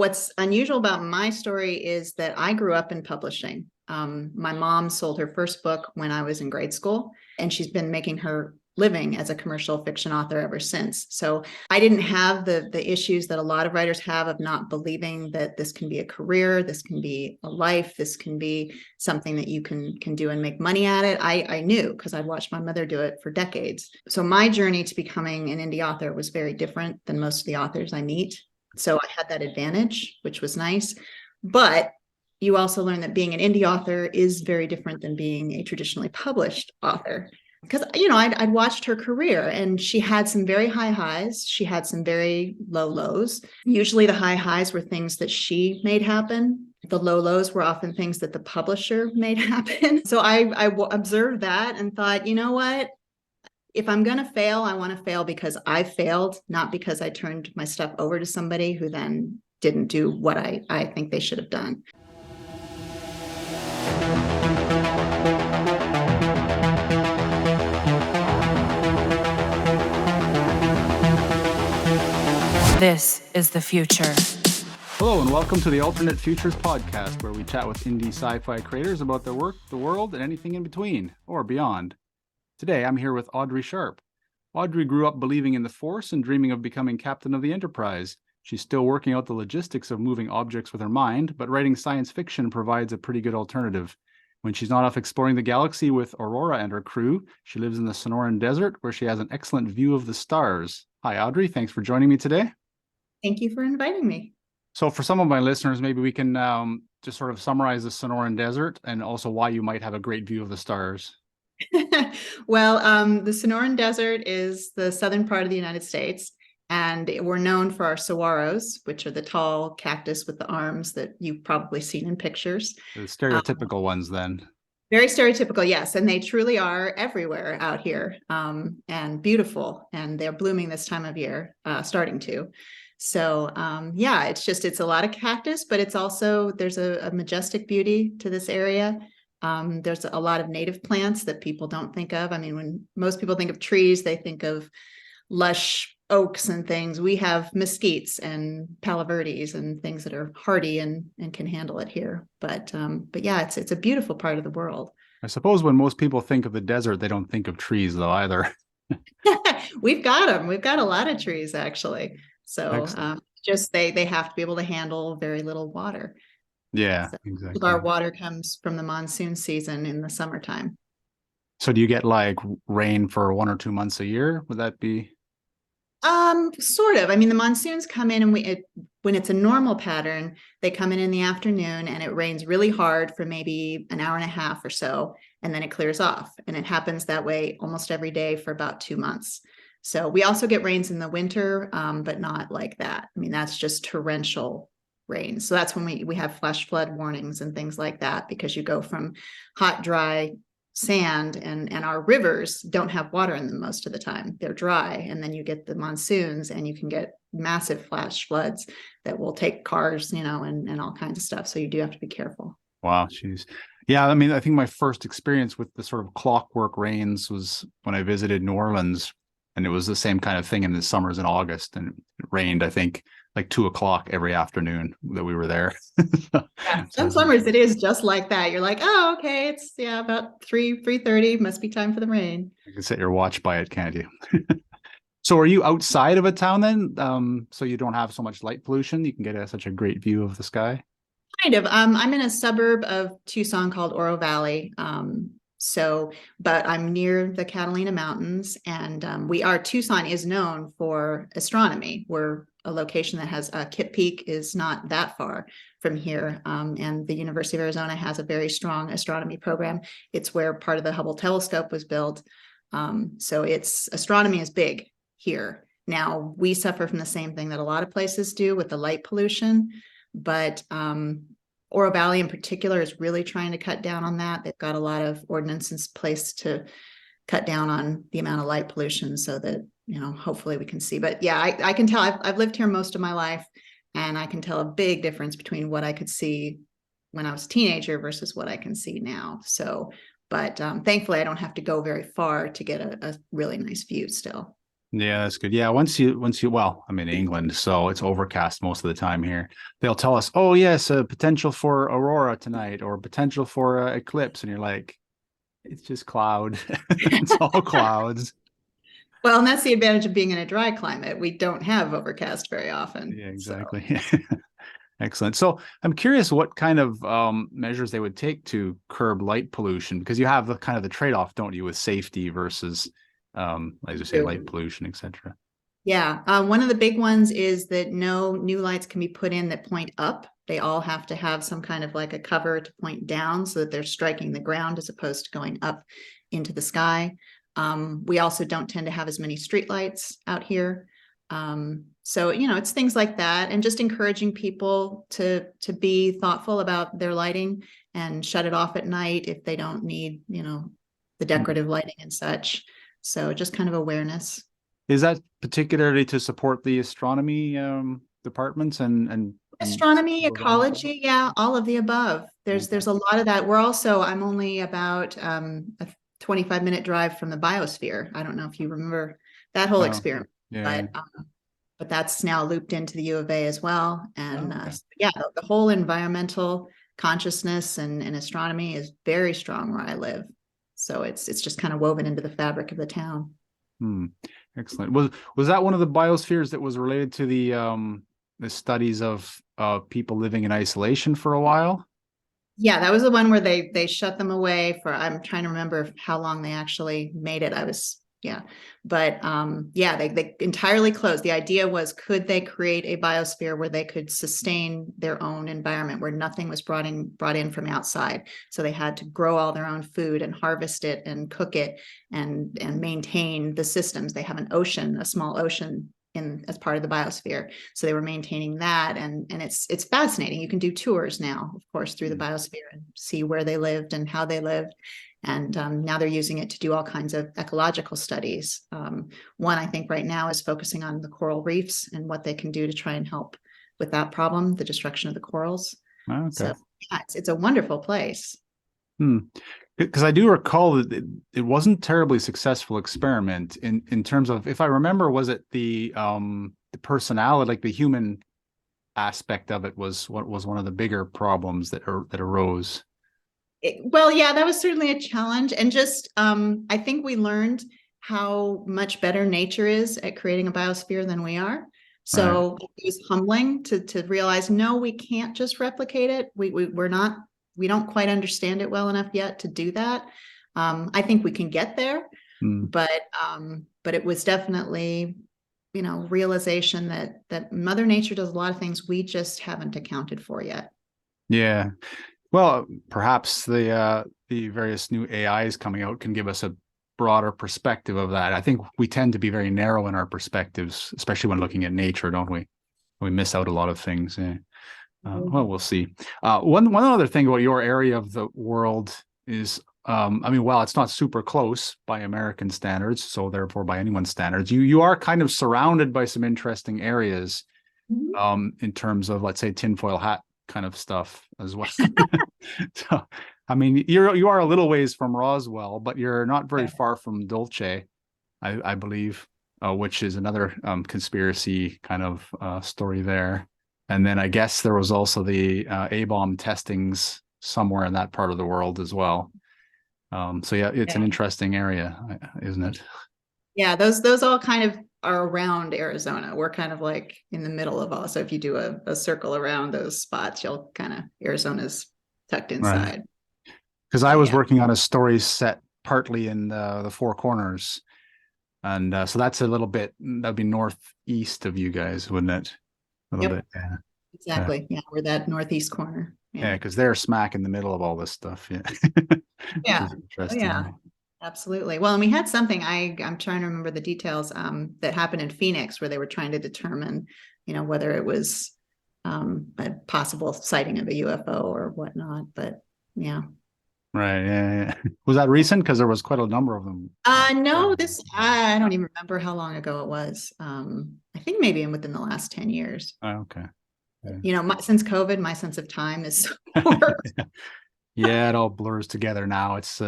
What's unusual about my story is that I grew up in publishing. My mom sold her first book when I was in grade school, and she's been making her living as a commercial fiction author ever since. So I didn't have the issues that a lot of writers have of not believing that this can be a career, this can be a life, this can be something that you can do and make money at it. I knew because I'd watched my mother do it for decades. So my journey to becoming an indie author was very different than most of the authors I meet. So I had that advantage, which was nice. But you also learn that being an indie author is very different than being a traditionally published author. Because, I'd watched her career and she had some very high highs. She had some very low lows. Usually the high highs were things that she made happen. The low lows were often things that the publisher made happen. So I observed that and thought, you know what? If I'm going to fail, I want to fail because I failed, not because I turned my stuff over to somebody who then didn't do what I think they should have done. This is the future. Hello and welcome to the Alternate Futures podcast, where we chat with indie sci-fi creators about their work, the world, and anything in between or beyond. Today, I'm here with Audrey Sharpe. Audrey grew up believing in the Force and dreaming of becoming captain of the Enterprise. She's still working out the logistics of moving objects with her mind, but writing science fiction provides a pretty good alternative. When she's not off exploring the galaxy with Aurora and her crew, she lives in the Sonoran Desert, where she has an excellent view of the stars. Hi, Audrey. Thanks for joining me today. Thank you for inviting me. So for some of my listeners, maybe we can just sort of summarize the Sonoran Desert and also why you might have a great view of the stars. Well, the Sonoran Desert is the southern part of the United States, and we're known for our saguaros, which are the tall cactus with the arms that you've probably seen in pictures. The stereotypical ones then. Very stereotypical, yes, and they truly are everywhere out here, and beautiful, and they're blooming this time of year, starting to. So it's a lot of cactus, but it's also, there's a majestic beauty to this area. There's a lot of native plants that people don't think of. I mean, when most people think of trees, they think of lush oaks and things. We have mesquites and palo verdes and things that are hardy and can handle it here. But yeah, it's a beautiful part of the world. I suppose when most people think of the desert, they don't think of trees though either. We've got them. We've got a lot of trees actually. So just they have to be able to handle very little water. Yeah, so exactly. Our water comes from the monsoon season in the summertime. So do you get like rain for 1 or 2 months a year? Would that be? Sort of. I mean, the monsoons come in and when it's a normal pattern, they come in the afternoon and it rains really hard for maybe an hour and a half or so, and then it clears off. And it happens that way almost every day for about 2 months. So we also get rains in the winter, but not like that. I mean, that's just torrential rain. So that's when we have flash flood warnings and things like that, because you go from hot, dry sand and our rivers don't have water in them most of the time. They're dry. And then you get the monsoons and you can get massive flash floods that will take cars, and all kinds of stuff. So you do have to be careful. Wow, geez. Yeah, I mean, I think my first experience with the sort of clockwork rains was when I visited New Orleans, and it was the same kind of thing in the summers in August, and it rained, I think, like 2:00 every afternoon that we were there. Yeah, some summers it is just like that. You're like, oh, okay, it's about 3:30, must be time for the rain. You can set your watch by it, can't you? So are you outside of a town then? So you don't have so much light pollution? You can get such a great view of the sky? Kind of. I'm in a suburb of Tucson called Oro Valley. But I'm near the Catalina Mountains, and Tucson is known for astronomy. We're a location that has Kitt Peak is not that far from here. And the University of Arizona has a very strong astronomy program. It's where part of the Hubble telescope was built. So astronomy is big here. Now we suffer from the same thing that a lot of places do with the light pollution, but Oro Valley in particular is really trying to cut down on that. They've got a lot of ordinances in place to cut down on the amount of light pollution so that, hopefully we can see. But yeah, I can tell I've lived here most of my life, and I can tell a big difference between what I could see when I was a teenager versus what I can see now. So, but thankfully I don't have to go very far to get a really nice view still. Yeah, that's good. Yeah, once you well, I'm in England, so it's overcast most of the time here. They'll tell us, "Oh, yes, a potential for aurora tonight or potential for eclipse." And you're like, "It's just cloud. It's all clouds." Well, and that's the advantage of being in a dry climate. We don't have overcast very often. Yeah, So exactly. Excellent. So I'm curious what kind of measures they would take to curb light pollution, because you have the kind of the trade-off, don't you, with safety versus, as you say, light true. pollution, etc. Yeah, one of the big ones is that no new lights can be put in that point up. They all have to have some kind of like a cover to point down so that they're striking the ground as opposed to going up into the sky. We also don't tend to have as many street lights out here. So, it's things like that, and just encouraging people to be thoughtful about their lighting and shut it off at night if they don't need, the decorative lighting and such. So just kind of awareness. Is that particularly to support the astronomy departments and Astronomy, those elements? ecology, yeah, all of the above. There's a lot of that. I'm only about a 25-minute drive from the biosphere. I don't know if you remember that whole Oh, experiment, yeah. but that's now looped into the U of A as well. And Oh, okay. yeah, the whole environmental consciousness and astronomy is very strong where I live. So it's just kind of woven into the fabric of the town. Hmm. Excellent. Was that one of the biospheres that was related to the studies of people living in isolation for a while? Yeah, that was the one where they shut them away for, I'm trying to remember how long they actually made it. Yeah. But yeah, they entirely closed. The idea was, could they create a biosphere where they could sustain their own environment, where nothing was brought in from outside. So they had to grow all their own food and harvest it and cook it and maintain the systems. They have an ocean, a small ocean as part of the biosphere, so they were maintaining that, and it's fascinating. You can do tours now, of course, through the biosphere and see where they lived and how they lived, and now they're using it to do all kinds of ecological studies. One, I think, right now is focusing on the coral reefs and what they can do to try and help with that problem, the destruction of the corals. Okay. So yeah, it's a wonderful place. Hmm. Because I do recall that it wasn't terribly successful experiment in terms of, if I remember, was it the personality, like the human aspect of it was what was one of the bigger problems that arose. Well, yeah, that was certainly a challenge. And just, I think we learned how much better nature is at creating a biosphere than we are. Right. So it was humbling to realize, no, we can't just replicate it. We don't quite understand it well enough yet to do that. I think we can get there, Hmm. but it was definitely, realization that Mother Nature does a lot of things we just haven't accounted for yet. Yeah. Well, perhaps the various new AIs coming out can give us a broader perspective of that. I think we tend to be very narrow in our perspectives, especially when looking at nature, don't we? We miss out a lot of things. Yeah. Well, we'll see. One other thing about your area of the world is, I mean, while it's not super close by American standards, so therefore by anyone's standards, you are kind of surrounded by some interesting areas, Mhm. in terms of, let's say, tinfoil hat kind of stuff as well. So, I mean, you are a little ways from Roswell, but you're not very far from Dulce, I believe, which is another conspiracy kind of story there. And then I guess there was also the A-bomb testings somewhere in that part of the world as well. So yeah, it's an Yeah. interesting area, isn't it? Yeah, those all kind of are around Arizona. We're kind of like in the middle of all. So if you do a circle around those spots, you'll kind of, Arizona's tucked Right. inside. Because I But was yeah, working on a story set partly in the Four Corners, and so that's a little bit, that'd be northeast of you guys, wouldn't it? A little yep, bit, yeah. Yeah, exactly. Yeah, we're that northeast corner. yeah, Yeah. because they're smack in the middle of all this stuff. Yeah. Which Yeah. is Oh interesting. yeah. Absolutely. Well, and we had something, I'm trying to remember the details, that happened in Phoenix where they were trying to determine, whether it was a possible sighting of a UFO or whatnot. But yeah. Right. Yeah, yeah. Was that recent? Because there was quite a number of them. No, I don't even remember how long ago it was. I think maybe within the last 10 years. Oh, okay. Yeah. Since COVID, my sense of time is so poor. Yeah, it all blurs together now. It's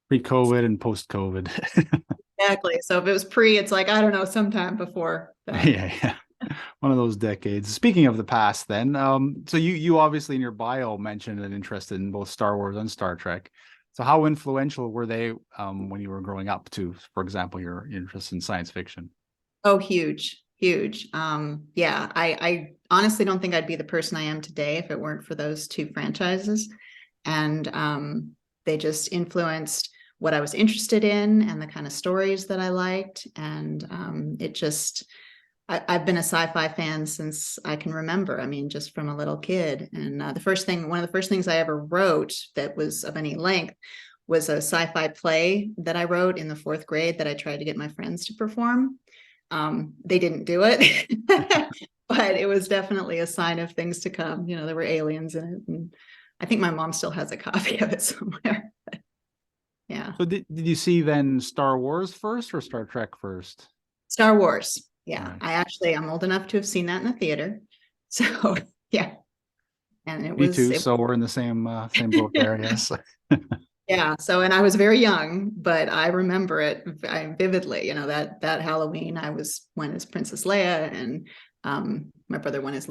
pre-COVID and post-COVID. Exactly. So if it was pre, it's like, I don't know, sometime before that. Yeah. One of those decades. Speaking of the past, then, so you obviously in your bio mentioned an interest in both Star Wars and Star Trek. So how influential were they when you were growing up to, for example, your interest in science fiction? Oh, huge, huge. Yeah, I honestly don't think I'd be the person I am today if it weren't for those two franchises. And they just influenced what I was interested in and the kind of stories that I liked. And it just, I've been a sci-fi fan since I can remember. I mean, just from a little kid. And one of the first things I ever wrote that was of any length was a sci-fi play that I wrote in the fourth grade that I tried to get my friends to perform. They didn't do it, but it was definitely a sign of things to come. You know, there were aliens in it. And I think my mom still has a copy of it somewhere. But yeah. So did you see then Star Wars first or Star Trek first? Star Wars. Yeah. Right. I'm old enough to have seen that in the theater. So yeah. And Me too. So we're in the same boat there, yes. yeah. So, and I was very young, but I remember it vividly, you know, that Halloween I went as Princess Leia, and my brother went as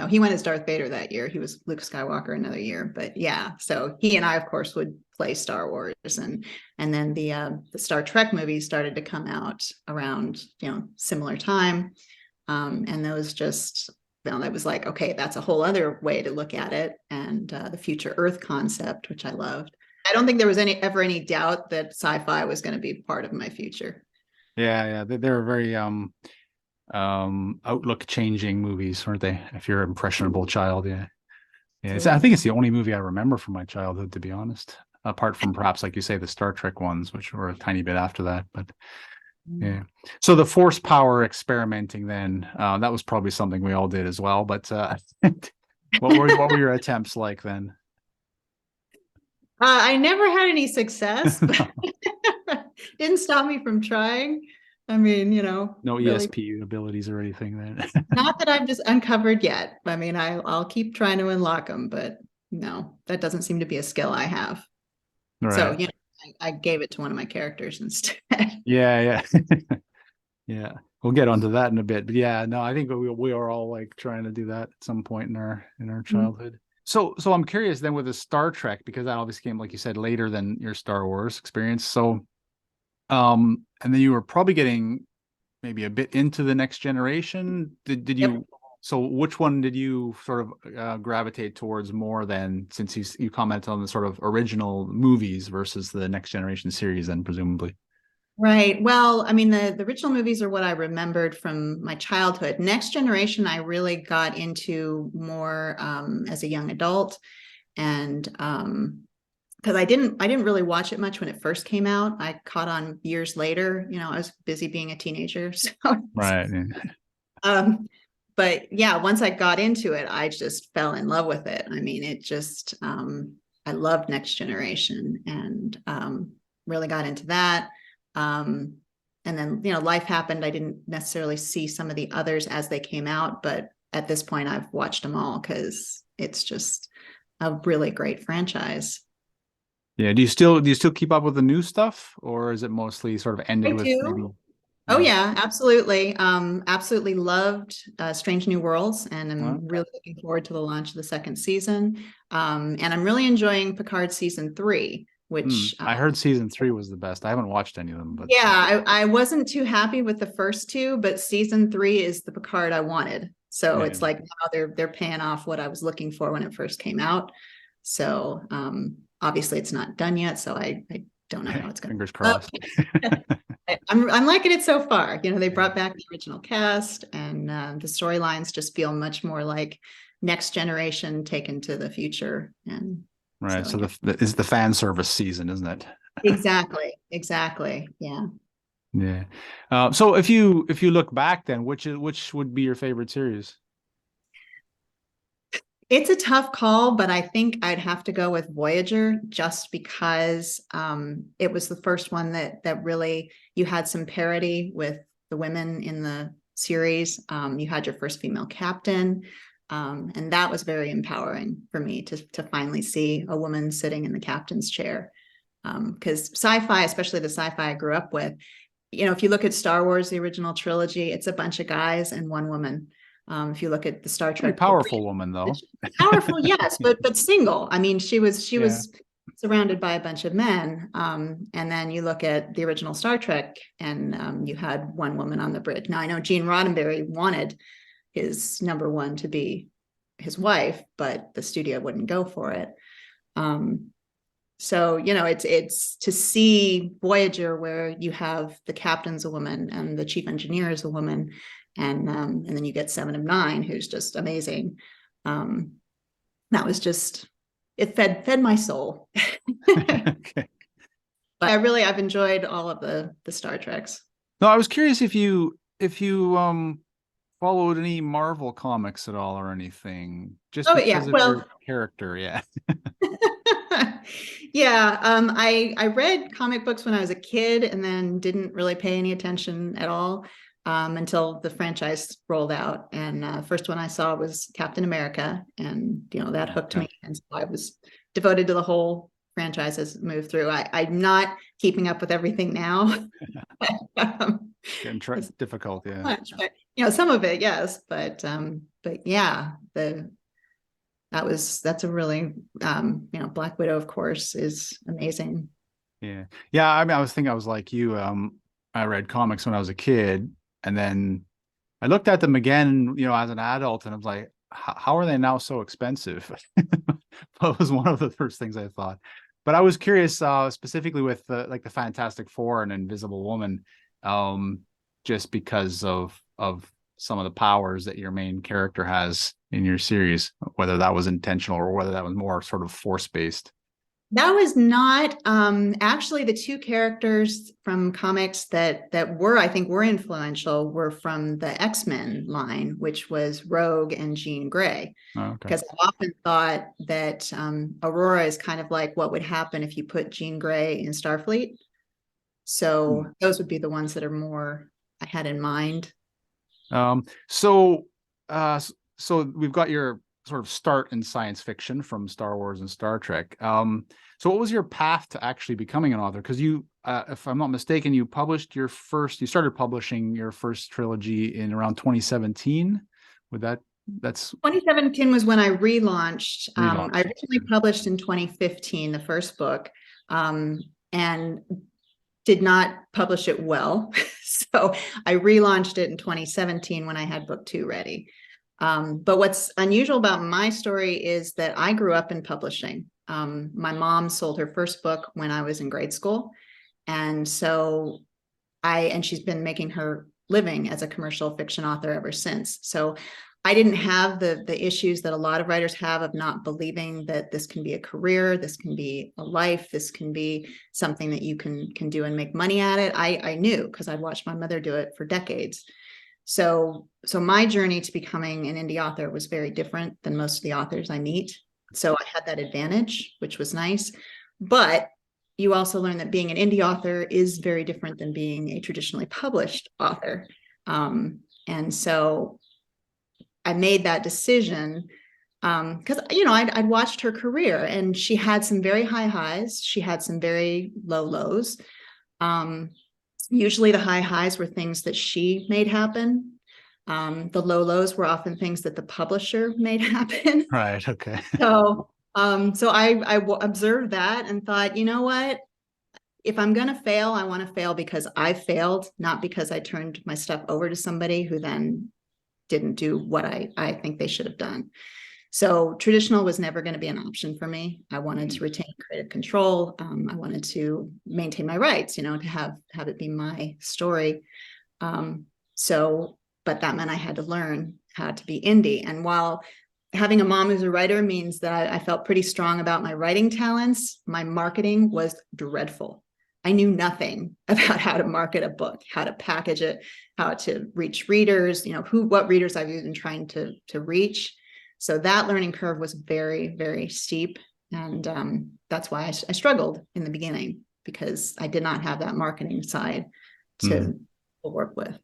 he went as Darth Vader that year. He was Luke Skywalker another year, but yeah. So he and I, of course, would play Star Wars, and then the Star Trek movies started to come out around, you know, similar time. And those just, you know, that was like, okay, that's a whole other way to look at it. And the future Earth concept, which I loved. I don't think there was ever any doubt that sci-fi was going to be part of my future. Yeah. They're very outlook changing movies, weren't they? If you're an impressionable child, yeah. Yeah. I think it's the only movie I remember from my childhood, to be honest. Apart from perhaps, like you say, the Star Trek ones, which were a tiny bit after that. But yeah. So the force power experimenting then, that was probably something we all did as well. But what were your attempts like then? I never had any success, but didn't stop me from trying. I mean, you know, No really ESP abilities or anything then. not that I've just uncovered yet. I mean, I'll keep trying to unlock them, but no, that doesn't seem to be a skill I have. So, Right. you know, I gave it to one of my characters instead. Yeah. Yeah. We'll get onto that in a bit. But yeah, no, I think we are all like trying to do that at some point in our childhood. So I'm curious then with the Star Trek, because that obviously came, like you said, later than your Star Wars experience. So and then you were probably getting maybe a bit into the Next Generation. Did Yep. you, so which one did you sort of gravitate towards more than, since you commented on the sort of original movies versus the Next Generation series then presumably? Right. Well, I mean, the original movies are what I remembered from my childhood. Next Generation, I really got into more as a young adult, and because I didn't really watch it much when it first came out. I caught on years later. You know, I was busy being a teenager, so Right. um, but yeah, once I got into it, I just fell in love with it. I mean, it just I loved Next Generation, and really got into that. Um, and then, you know, life happened. I didn't necessarily see some of the others as they came out, but at this point, I've watched them all because it's just a really great franchise. Yeah. Do you still keep up with the new stuff, or is it mostly sort of ended I with maybe? do. Oh Yeah. yeah, absolutely. Absolutely loved Strange New Worlds, and Well, I'm really looking forward to the launch of the second season. And I'm really enjoying Picard season 3, which I heard season 3 was the best. I haven't watched any of them, but yeah, I wasn't too happy with the first two, but season 3 is the Picard I wanted. So yeah. it's like now they're paying off what I was looking for when it first came out. So obviously it's not done yet, so I don't know how it's going Fingers to crossed. I'm liking it so far. You know, they Yeah. brought back the original cast, and the storylines just feel much more like Next Generation taken to the future. And Right. so So yeah, is the fan service season, isn't it? exactly. Yeah. Yeah. So if you look back, then which would be your favorite series? It's a tough call, but I think I'd have to go with Voyager just because it was the first one that really, you had some parity with the women in the series. You had your first female captain, and that was very empowering for me to finally see a woman sitting in the captain's chair. Because sci-fi, especially the sci-fi I grew up with, if you look at Star Wars, the original trilogy, it's a bunch of guys and one woman. If you look at the Star Pretty Trek, powerful woman, though. powerful, yes, but single. I mean, she Yeah. was surrounded by a bunch of men. And then you look at the original Star Trek, and you had one woman on the bridge. Now I know Gene Roddenberry wanted his number one to be his wife, but the studio wouldn't go for it. So, it's to see Voyager where you have the captain's a woman and the chief engineer is a woman, and then you get 7 of 9, who's just amazing. That was just, it fed my soul. Okay. But I've enjoyed all of the Star Treks. No, I was curious if you followed any Marvel comics at all or anything, just Oh yeah, because of well, your character. Yeah. yeah. I read comic books when I was a kid, and then didn't really pay any attention at all until the franchise rolled out. And first one I saw was Captain America, and that hooked me, and so I was devoted to the whole franchise as it moved through. I'm not keeping up with everything now. It's difficult, yeah. Much, but some of it, yes. But yeah, that's a really Black Widow, of course, is amazing. Yeah. I mean, I was like you. I read comics when I was a kid, and then I looked at them again, as an adult, and I was like, how are they now so expensive? That was one of the first things I thought. But I was curious, specifically with the Fantastic Four and Invisible Woman, just because of some of the powers that your main character has in your series, whether that was intentional or whether that was more sort of force-based. That was not actually the two characters from comics that I think were influential were from the X-Men line, which was Rogue and Jean Grey. Oh, okay. Because I've often thought that Aurora is kind of like what would happen if you put Jean Grey in Starfleet. So those would be the ones that are more I had in mind. So we've got your sort of start in science fiction from Star Wars and Star Trek. So what was your path to actually becoming an author? Because you, if I'm not mistaken, you started publishing your first trilogy in around 2017. That's 2017 was when I relaunched. I originally published in 2015, the first book, and did not publish it well. So I relaunched it in 2017 when I had book 2 ready. But what's unusual about my story is that I grew up in publishing. My mom sold her first book when I was in grade school. And so she's been making her living as a commercial fiction author ever since. So I didn't have the issues that a lot of writers have of not believing that this can be a career, this can be a life, this can be something that you can do and make money at it. I knew because I'd watched my mother do it for decades. So my journey to becoming an indie author was very different than most of the authors I meet. So I had that advantage, which was nice. But you also learn that being an indie author is very different than being a traditionally published author. And so I made that decision because, I'd watched her career, and she had some very high highs. She had some very low lows. Usually the high highs were things that she made happen. The low lows were often things that the publisher made happen. right. Okay. So I observed that and thought, you know what? If I'm going to fail, I want to fail because I failed, not because I turned my stuff over to somebody who then didn't do what I think they should have done. So traditional was never going to be an option for me. I wanted to retain creative control. I wanted to maintain my rights, to have it be my story. But that meant I had to learn how to be indie. And while having a mom who's a writer means that I felt pretty strong about my writing talents, my marketing was dreadful. I knew nothing about how to market a book, how to package it, how to reach readers, what readers I've been trying to reach. So that learning curve was very, very steep. And that's why I struggled in the beginning, because I did not have that marketing side to work with.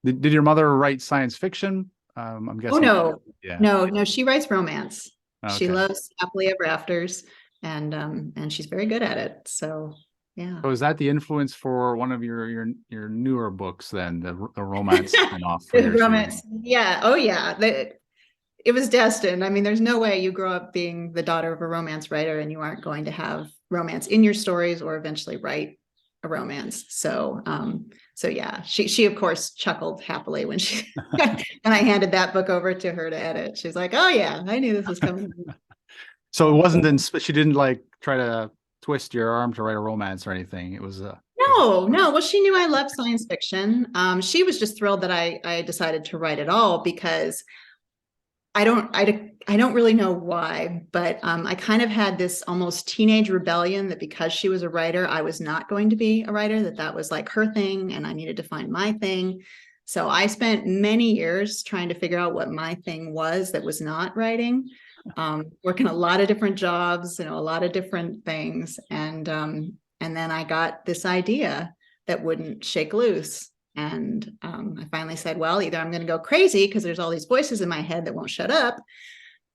Did your mother write science fiction? I'm guessing. Oh, no. Yeah. No, she writes romance. Okay. She loves happily ever afters, and she's very good at it. So Yeah. So is that the influence for one of your newer books then, the romance spin-off for your Romance. series? Yeah. Oh, yeah. It was destined. I mean, there's no way you grow up being the daughter of a romance writer and you aren't going to have romance in your stories or eventually write a romance. So, so yeah, she of course chuckled happily when when I handed that book over to her to edit. She's like, "Oh yeah, I knew this was coming." So it wasn't she didn't like try to twist your arm to write a romance or anything. It was No. Well, she knew I loved science fiction. She was just thrilled that I decided to write it all because I don't really know why, but I kind of had this almost teenage rebellion that because she was a writer, I was not going to be a writer, that was like her thing and I needed to find my thing. So I spent many years trying to figure out what my thing was that was not writing, working a lot of different jobs, a lot of different things. And then I got this idea that wouldn't shake loose. And I finally said, well, either I'm going to go crazy because there's all these voices in my head that won't shut up,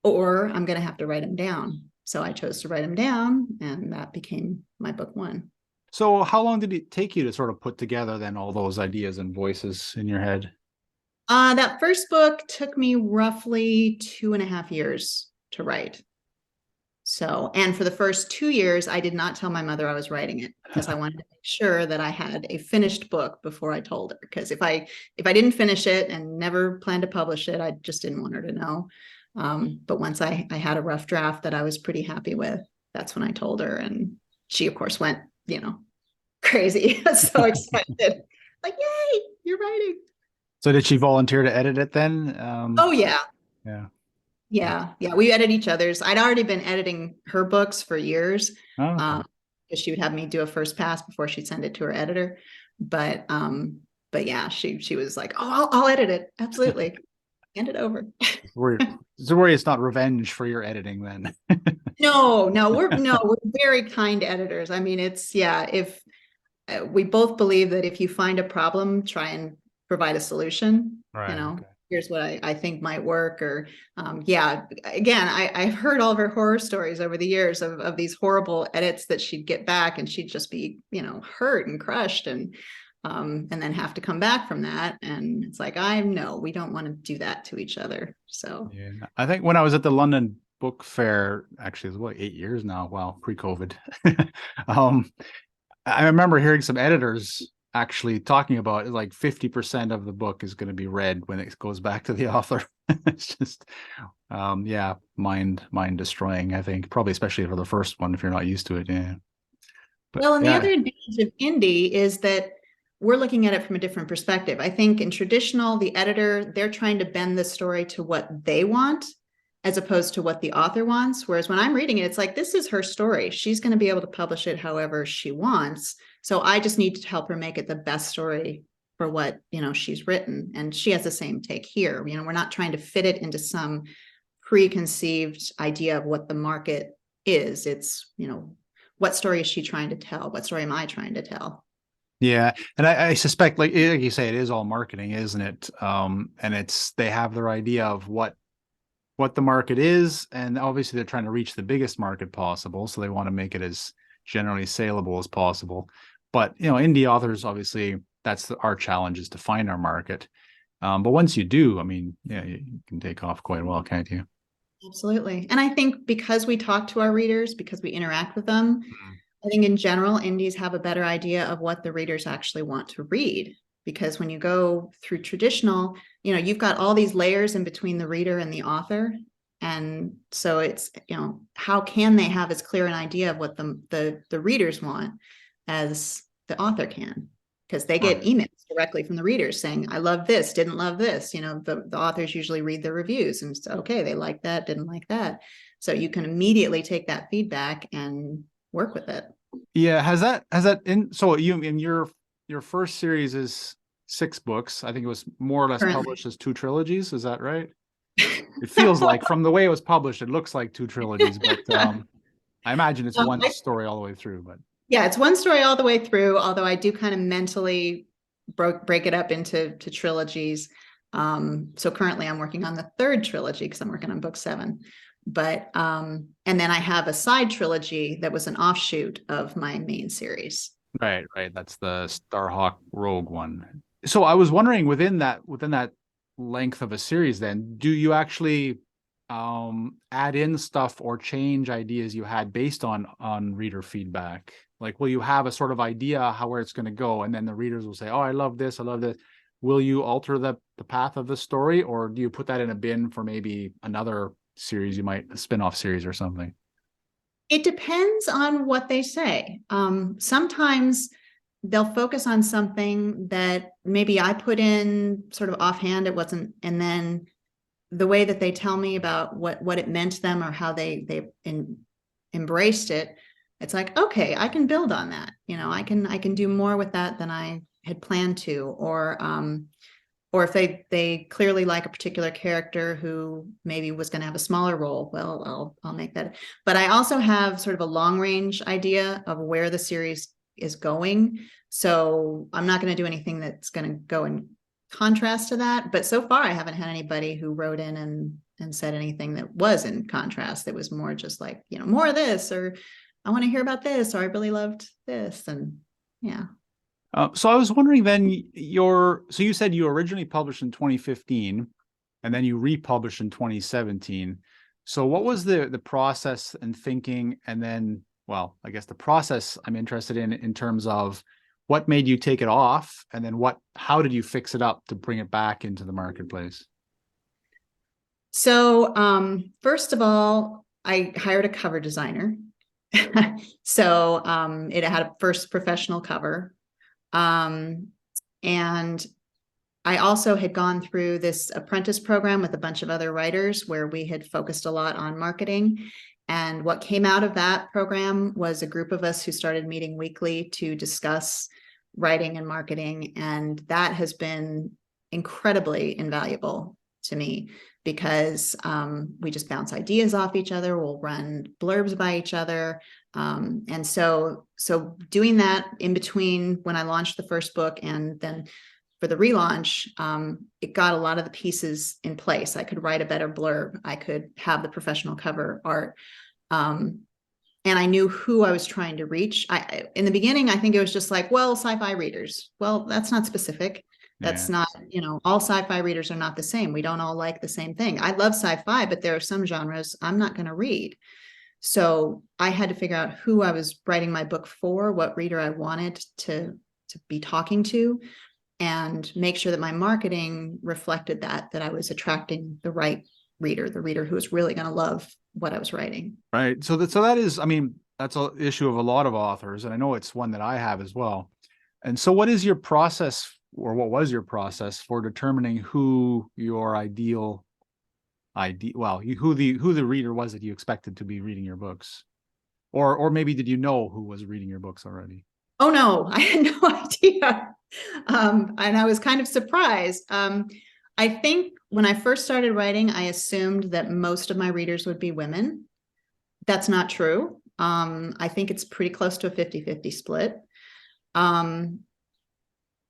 or I'm going to have to write them down. So I chose to write them down, and that became my book one. So how long did it take you to sort of put together then all those ideas and voices in your head? That first book took me roughly 2.5 years to write. So, and for the first 2 years, I did not tell my mother I was writing it because I wanted to make sure that I had a finished book before I told her. Because if I didn't finish it and never planned to publish it, I just didn't want her to know. But once I had a rough draft that I was pretty happy with, that's when I told her, and she of course went, crazy, so excited, like, "Yay, you're writing!" So did she volunteer to edit it then? Oh yeah. Yeah. Yeah, we edit each other's. I'd already been editing her books for years, Oh, okay. because she would have me do a first pass before she'd send it to her editor. But yeah, she was like, "Oh, I'll edit it, absolutely, hand it over." Worry it's not revenge for your editing then. No, we're very kind editors. I mean, if we both believe that if you find a problem, try and provide a solution. Right. Okay. Here's what I think might work, or again, I've heard all of her horror stories over the years of these horrible edits that she'd get back and she'd just be, hurt and crushed, and then have to come back from that. And it's like, we don't want to do that to each other. So yeah, I think when I was at the London Book Fair, actually it was 8 years now, well, pre-COVID. I remember hearing some editors actually talking about like 50% of the book is going to be read when it goes back to the author. It's just mind destroying, I think, probably especially for the first one if you're not used to it. Yeah. But well, and the other advantage of indie is that we're looking at it from a different perspective. I think in traditional, the editor, they're trying to bend the story to what they want as opposed to what the author wants. Whereas when I'm reading it, it's like, this is her story. She's going to be able to publish it however she wants. So I just need to help her make it the best story for what, she's written. And she has the same take here. We're not trying to fit it into some preconceived idea of what the market is. It's, what story is she trying to tell? What story am I trying to tell? Yeah, and I suspect, like you say, it is all marketing, isn't it? And they have their idea of what the market is, and obviously they're trying to reach the biggest market possible, so they want to make it as generally saleable as possible. But indie authors, obviously, that's our challenge, is to find our market. But once you do, I mean, yeah, you can take off quite well, can't you? Absolutely. And I think because we talk to our readers, because we interact with them, I think in general, indies have a better idea of what the readers actually want to read. Because when you go through traditional, you've got all these layers in between the reader and the author. And so it's, how can they have as clear an idea of what the readers want as the author can? Because they get emails directly from the readers saying, I love this, didn't love this. The authors usually read the reviews and say, okay, they like that, didn't like that. So you can immediately take that feedback and work with it. Yeah, so you in your first series is 6 books. I think it was more or less Currently. published as 2 trilogies. Is that right? It feels like, from the way it was published, it looks like 2 trilogies, but I imagine it's one story all the way through. But yeah, it's one story all the way through, although I do kind of mentally break it up into trilogies. So currently I'm working on the 3rd trilogy because I'm working on book 7. But and then I have a side trilogy that was an offshoot of my main series. Right, right. That's the StarHawke Rogue one. So I was wondering within that length of a series, then do you actually add in stuff or change ideas you had based on reader feedback? Like, will you have a sort of idea where it's going to go, and then the readers will say, "Oh, I love this, I love this." Will you alter the path of the story, or do you put that in a bin for maybe another series, a spin-off series or something? It depends on what they say. Sometimes they'll focus on something that maybe I put in sort of offhand. It wasn't, and then the way that they tell me about what it meant to them or how they embraced it, it's like, okay, I can build on that. I can do more with that than I had planned to, or if they clearly like a particular character who maybe was going to have a smaller role, well, I'll make that. But I also have sort of a long range idea of where the series is going. So I'm not going to do anything that's going to go in contrast to that. But so far, I haven't had anybody who wrote in and said anything that was in contrast. That was more just like, more of this, or I want to hear about this, or I really loved this. And yeah. So I was wondering then, so you said you originally published in 2015 and then you republished in 2017. So what was the process and thinking? And then, well, I guess the process I'm interested in terms of what made you take it off, and then how did you fix it up to bring it back into the marketplace? So first of all, I hired a cover designer. So it had a first professional cover. And I also had gone through this apprentice program with a bunch of other writers where we had focused a lot on marketing. And what came out of that program was a group of us who started meeting weekly to discuss writing and marketing. And that has been incredibly invaluable to me because we just bounce ideas off each other. We'll run blurbs by each other. And so doing that in between when I launched the first book and then for the relaunch, it got a lot of the pieces in place. I could write a better blurb. I could have the professional cover art. And I knew who I was trying to reach. In the beginning, I think it was just like, well, sci-fi readers. Well, that's not specific. That's not, all sci-fi readers are not the same. We don't all like the same thing. I love sci-fi, but there are some genres I'm not going to read. So I had to figure out who I was writing my book for, what reader I wanted to be talking to, and make sure that my marketing reflected that I was attracting the right reader, the reader who was really going to love what I was writing. Right. So that is, I mean, that's an issue of a lot of authors, and I know it's one that I have as well. And so what is your process, or what was your process for determining who your who the reader was that you expected to be reading your books? Or maybe did you know who was reading your books already? Oh no, I had no idea. And I was kind of surprised. I think when I first started writing, I assumed that most of my readers would be women. That's not true. I think it's pretty close to a 50-50 split.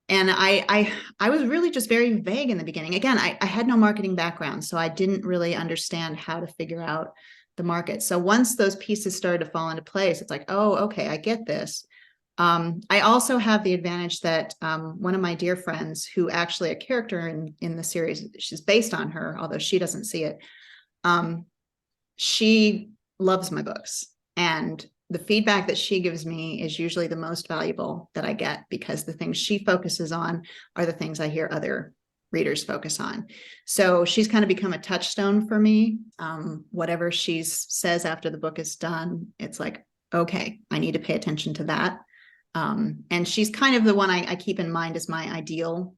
And I was really just very vague in the beginning. Again, I had no marketing background, so I didn't really understand how to figure out the market. So once those pieces started to fall into place, it's like, oh, okay, I get this. I also have the advantage that one of my dear friends, who actually a character in the series, she's based on her, although she doesn't see it. She loves my books, and the feedback that she gives me is usually the most valuable that I get, because the things she focuses on are the things I hear other readers focus on. So she's kind of become a touchstone for me. Whatever she says after the book is done, it's like, okay, I need to pay attention to that. And she's kind of the one I keep in mind as my ideal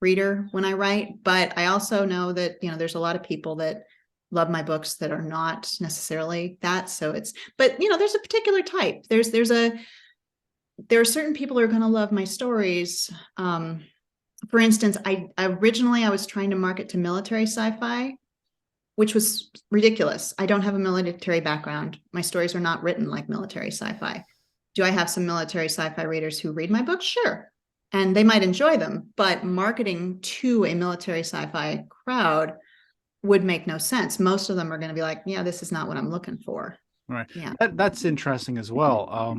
reader when I write. But I also know that, there's a lot of people that love my books that are not necessarily that. So but there's a particular type. There are certain people who are going to love my stories. For instance, I originally was trying to market to military sci-fi, which was ridiculous. I don't have a military background. My stories are not written like military sci-fi. Do I have some military sci-fi readers who read my books? Sure. And they might enjoy them, but marketing to a military sci-fi crowd would make no sense. Most of them are going to be like, yeah, this is not what I'm looking for. Right. Yeah. That's interesting as well.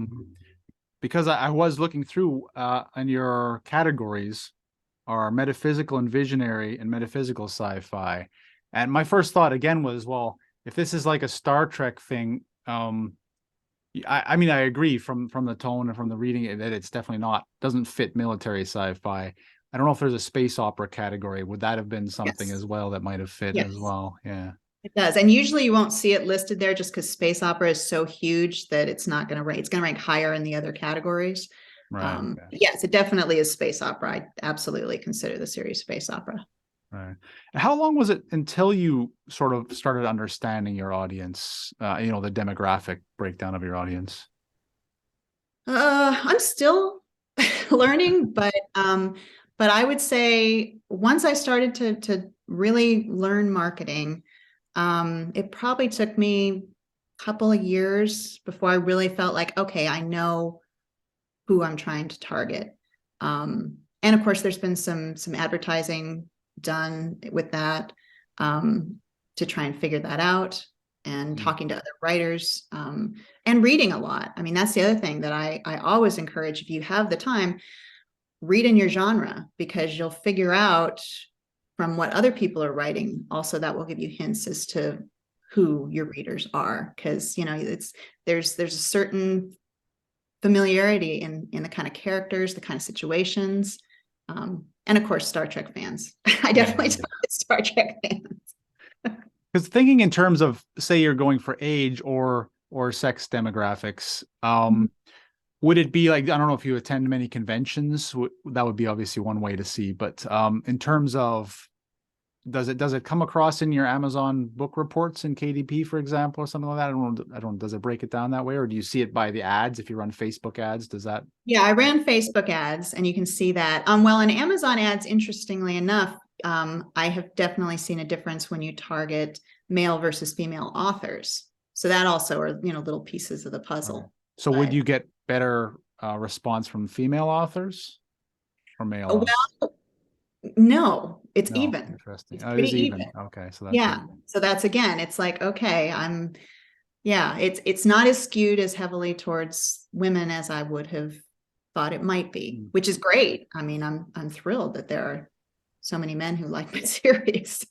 Because I was looking through and your categories are metaphysical and visionary and metaphysical sci-fi. And my first thought again was, well, if this is like a Star Trek thing, I mean, I agree from the tone and from the reading that it's definitely not, doesn't fit military sci-fi. I don't know if there's a space opera category. Would that have been something Yes. as well that might have fit Yes. as well? Yeah. It does. And usually you won't see it listed there just because space opera is so huge that it's not going to rank. It's going to rank higher in the other categories. Right. Okay. Yes, it definitely is space opera. I absolutely consider the series space opera. Right. How long was it until you sort of started understanding your audience, the demographic breakdown of your audience? I'm still learning, but I would say once I started to really learn marketing, it probably took me a couple of years before I really felt like, okay, I know who I'm trying to target. And of course, there's been some advertising done with that to try and figure that out, and talking to other writers and reading a lot. I mean, that's the other thing that I always encourage. If you have the time, read in your genre, because you'll figure out from what other people are writing. Also, that will give you hints as to who your readers are, because there's a certain familiarity in the kind of characters, the kind of situations, and of course Star Trek fans. I definitely talk to Star Trek fans. Because thinking in terms of, say, you're going for age or sex demographics, would it be like, I don't know if you attend many conventions, that would be obviously one way to see, but in terms of, does it come across in your Amazon book reports in KDP, for example, or something like that? I don't, does it break it down that way, or do you see it by the ads? If you run Facebook ads, does that? Yeah, I ran Facebook ads, and you can see that. Well, in Amazon ads, interestingly enough, I have definitely seen a difference when you target male versus female authors. So that also are, little pieces of the puzzle. So would you get better response from female authors or male authors? Well, no, it's No, even. interesting. It's Oh, it pretty is even. Okay, so that's yeah. So that's, again, it's like, okay, it's not as skewed as heavily towards women as I would have thought it might be, which is great. I mean, I'm thrilled that there are so many men who like my series.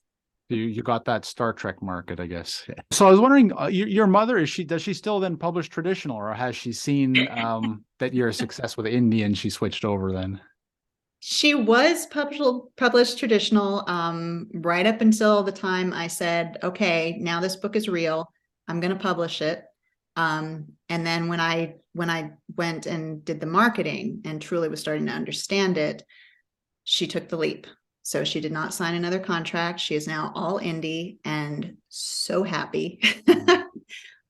You got that Star Trek market, I guess. So I was wondering, your mother, does she still then publish traditional, or has she seen that you're a success with indie and she switched over then? She was published traditional right up until the time I said, okay, now this book is real, I'm going to publish it. And then when I went and did the marketing and truly was starting to understand it, she took the leap. So she did not sign another contract. She is now all indie and so happy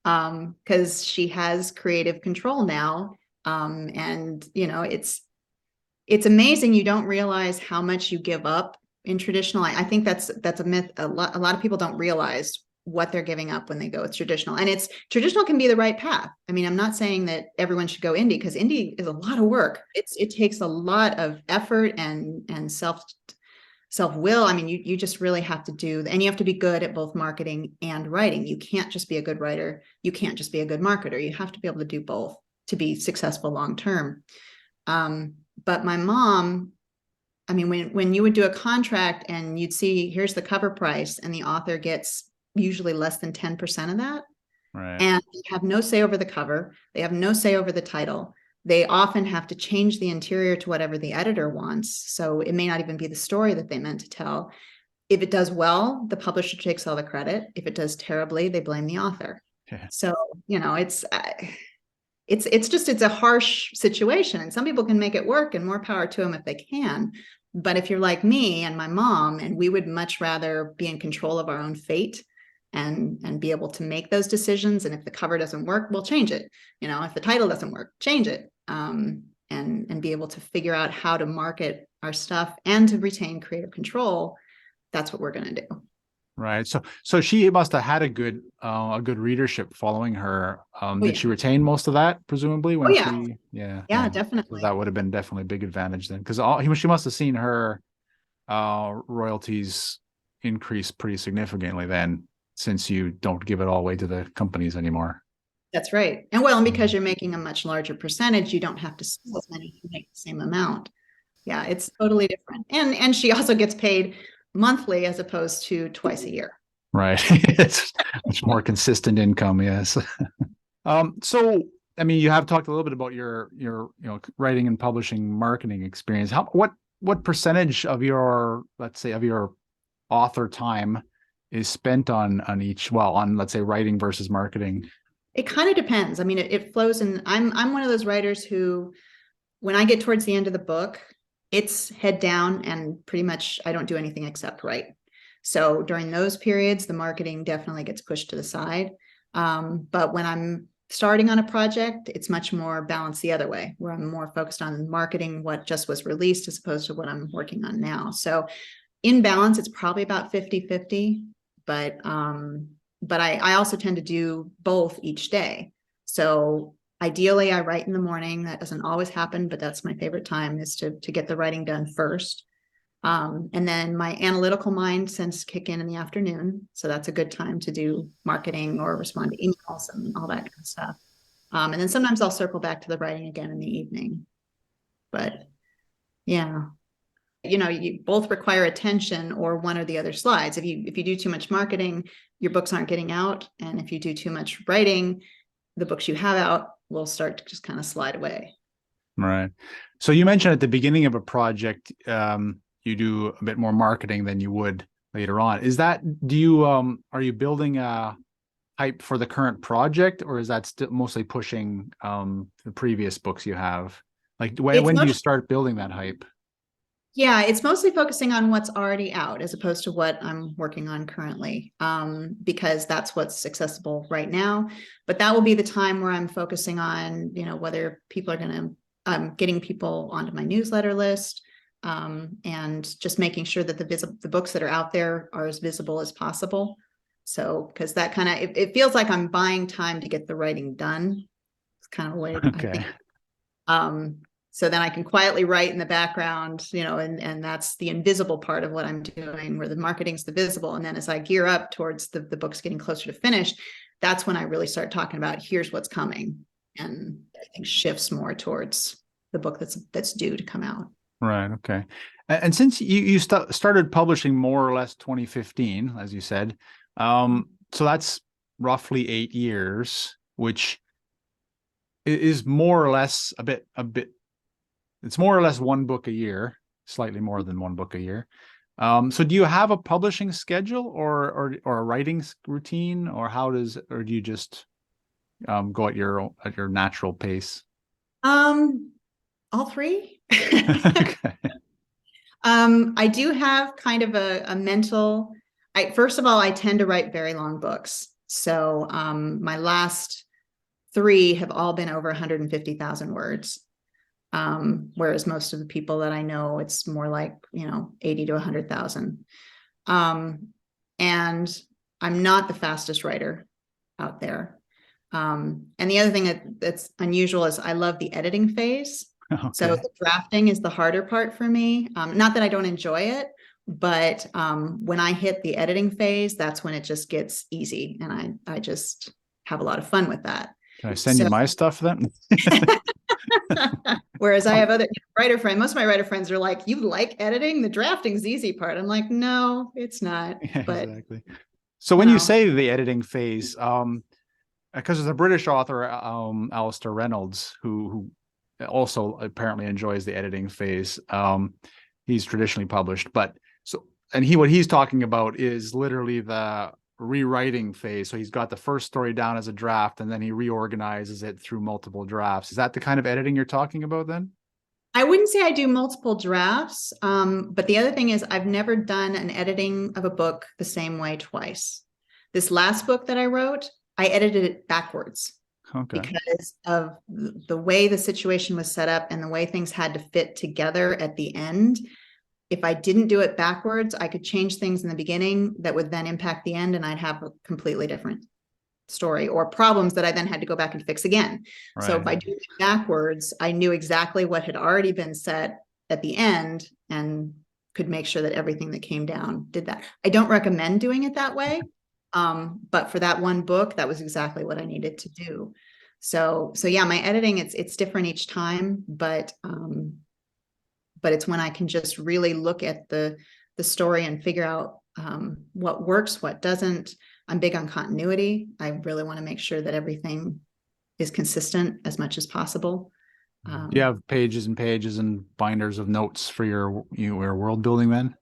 because she has creative control now. And it's amazing. You don't realize how much you give up in traditional. I think that's a myth. A lot of people don't realize what they're giving up when they go with traditional. And traditional can be the right path. I mean, I'm not saying that everyone should go indie, because indie is a lot of work. It takes a lot of effort and self-will. I mean, you just really have to and you have to be good at both marketing and writing. You can't just be a good writer. You can't just be a good marketer. You have to be able to do both to be successful long-term. But my mom, I mean, when you would do a contract and you'd see, here's the cover price, and the author gets usually less than 10% of that. Right. And they have no say over the cover. They have no say over the title. They often have to change the interior to whatever the editor wants. So it may not even be the story that they meant to tell. If it does well, the publisher takes all the credit. If it does terribly, they blame the author. Yeah. So, it's a harsh situation, and some people can make it work, and more power to them if they can. But if you're like me and my mom, and we would much rather be in control of our own fate and be able to make those decisions. And if the cover doesn't work, we'll change it. If the title doesn't work, change it. And be able to figure out how to market our stuff and to retain creative control. That's what we're going to do. Right. So she must have had a good readership following her. Did she retain most of that, presumably, when she? Yeah. Definitely. So that would have been definitely a big advantage then, because she must have seen her royalties increase pretty significantly then, since you don't give it all away to the companies anymore. That's right. And because you're making a much larger percentage, you don't have to sell as many to make the same amount. Yeah, it's totally different. And she also gets paid monthly as opposed to twice a year. Right. It's much more consistent income. Yes. So, I mean, you have talked a little bit about your writing and publishing marketing experience. What percentage of your, let's say, of your author time is spent on let's say writing versus marketing? It kind of depends. I mean, it flows in. I'm one of those writers who, when I get towards the end of the book, it's head down and pretty much I don't do anything except write. So during those periods, the marketing definitely gets pushed to the side. But when I'm starting on a project, it's much more balanced the other way, where I'm more focused on marketing what just was released as opposed to what I'm working on now. So in balance, it's probably about 50-50, but I also tend to do both each day. So ideally I write in the morning. That doesn't always happen, but that's my favorite time, is to get the writing done first. And then my analytical mind tends to kick in the afternoon. So that's a good time to do marketing or respond to emails and all that kind of stuff. And then sometimes I'll circle back to the writing again in the evening. But yeah, you both require attention, or one or the other slides. If you do too much marketing, your books aren't getting out. And if you do too much writing, the books you have out will start to just kind of slide away. Right. So you mentioned at the beginning of a project, you do a bit more marketing than you would later on. Is that, are you building a hype for the current project, or is that still mostly pushing the previous books you have? Like when do you start building that hype? Yeah, it's mostly focusing on what's already out as opposed to what I'm working on currently, because that's what's accessible right now. But that will be the time where I'm focusing on, whether people are going to, getting people onto my newsletter list, and just making sure that the books that are out there are as visible as possible. So, because that kind of, it feels like I'm buying time to get the writing done. It's kind of a way Okay. I think. So then I can quietly write in the background, and that's the invisible part of what I'm doing, where the marketing's the visible. And then as I gear up towards the books getting closer to finish, that's when I really start talking about here's what's coming. And I think shifts more towards the book that's due to come out. Right. Okay. And since you started publishing more or less 2015, as you said, so that's roughly 8 years, which is more or less a bit. It's more or less one book a year, slightly more than one book a year. So do you have a publishing schedule or a writing routine, or do you just go at your natural pace? All three. Okay. I do have kind of a mental, first of all, I tend to write very long books. So my last 3 have all been over 150,000 words. Whereas most of the people that I know, it's more like, 80 to 100,000. And I'm not the fastest writer out there. And the other thing that's unusual is I love the editing phase. Okay. So the drafting is the harder part for me. Not that I don't enjoy it, but when I hit the editing phase, that's when it just gets easy. And I just have a lot of fun with that. Can I send you my stuff then? Whereas I have other writer friends, most of my writer friends are like, you like editing? The drafting's the easy part. I'm like, no, it's not. Yeah, but exactly. So when you say the editing phase, because there's a British author, Alistair Reynolds, who also apparently enjoys the editing phase. He's traditionally published, what he's talking about is literally the rewriting phase. So he's got the first story down as a draft, and then he reorganizes it through multiple drafts. Is that the kind of editing you're talking about then? I wouldn't say I do multiple drafts, but the other thing is I've never done an editing of a book the same way twice. This last book that I wrote, I edited it backwards. Okay. Because of the way the situation was set up and the way things had to fit together at the end. If I didn't do it backwards, I could change things in the beginning that would then impact the end, and I'd have a completely different story or problems that I then had to go back and fix again. Right. So by doing it backwards, I knew exactly what had already been set at the end, and could make sure that everything that came down did that. I don't recommend doing it that way. But for that one book, that was exactly what I needed to do. So yeah, my editing, it's different each time, but it's when I can just really look at the story and figure out what works, what doesn't. I'm big on continuity. I really want to make sure that everything is consistent as much as possible. Do you have pages and pages and binders of notes for your world building then?